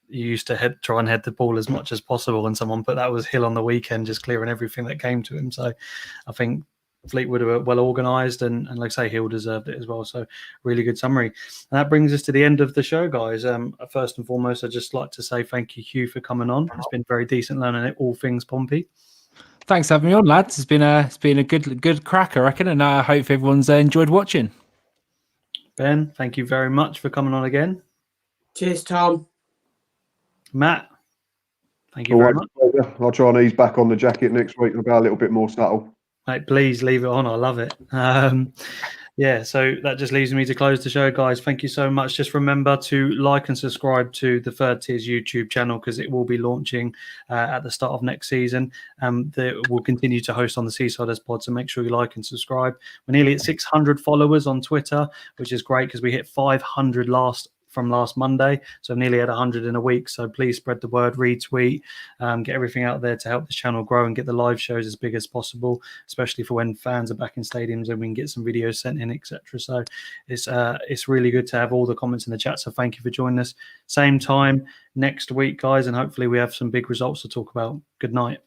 you used to try and head the ball as much as possible, and someone put that was Hill on the weekend, just clearing everything that came to him. So I think Fleetwood were well organised, and like I say, Hill deserved it as well. So really good summary. And that brings us to the end of the show, guys. First and foremost, I'd just like to say thank you, Hugh, for coming on. It's been very decent learning all things Pompey. Thanks for having me on, lads. It's been a good crack, I reckon, and I hope everyone's enjoyed watching. Ben, thank you very much for coming on again. Cheers, Tom. Matt, thank you very much. I'll try and ease back on the jacket next week and go a little bit more subtle. Mate, please leave it on. I love it. Yeah, so that just leaves me to close the show, guys. Thank you so much. Just remember to like and subscribe to the Third Tiers YouTube channel, because it will be launching at the start of next season. We'll continue to host on the Seasiders Pod, so make sure you like and subscribe. We're nearly at 600 followers on Twitter, which is great because we hit 500 from last Monday, so nearly at 100 in a week. So please spread the word, retweet, get everything out there to help this channel grow and get the live shows as big as possible, especially for when fans are back in stadiums and we can get some videos sent in, etc. So it's really good to have all the comments in the chat. So thank you for joining us. Same time next week, guys, and hopefully we have some big results to talk about. Good night.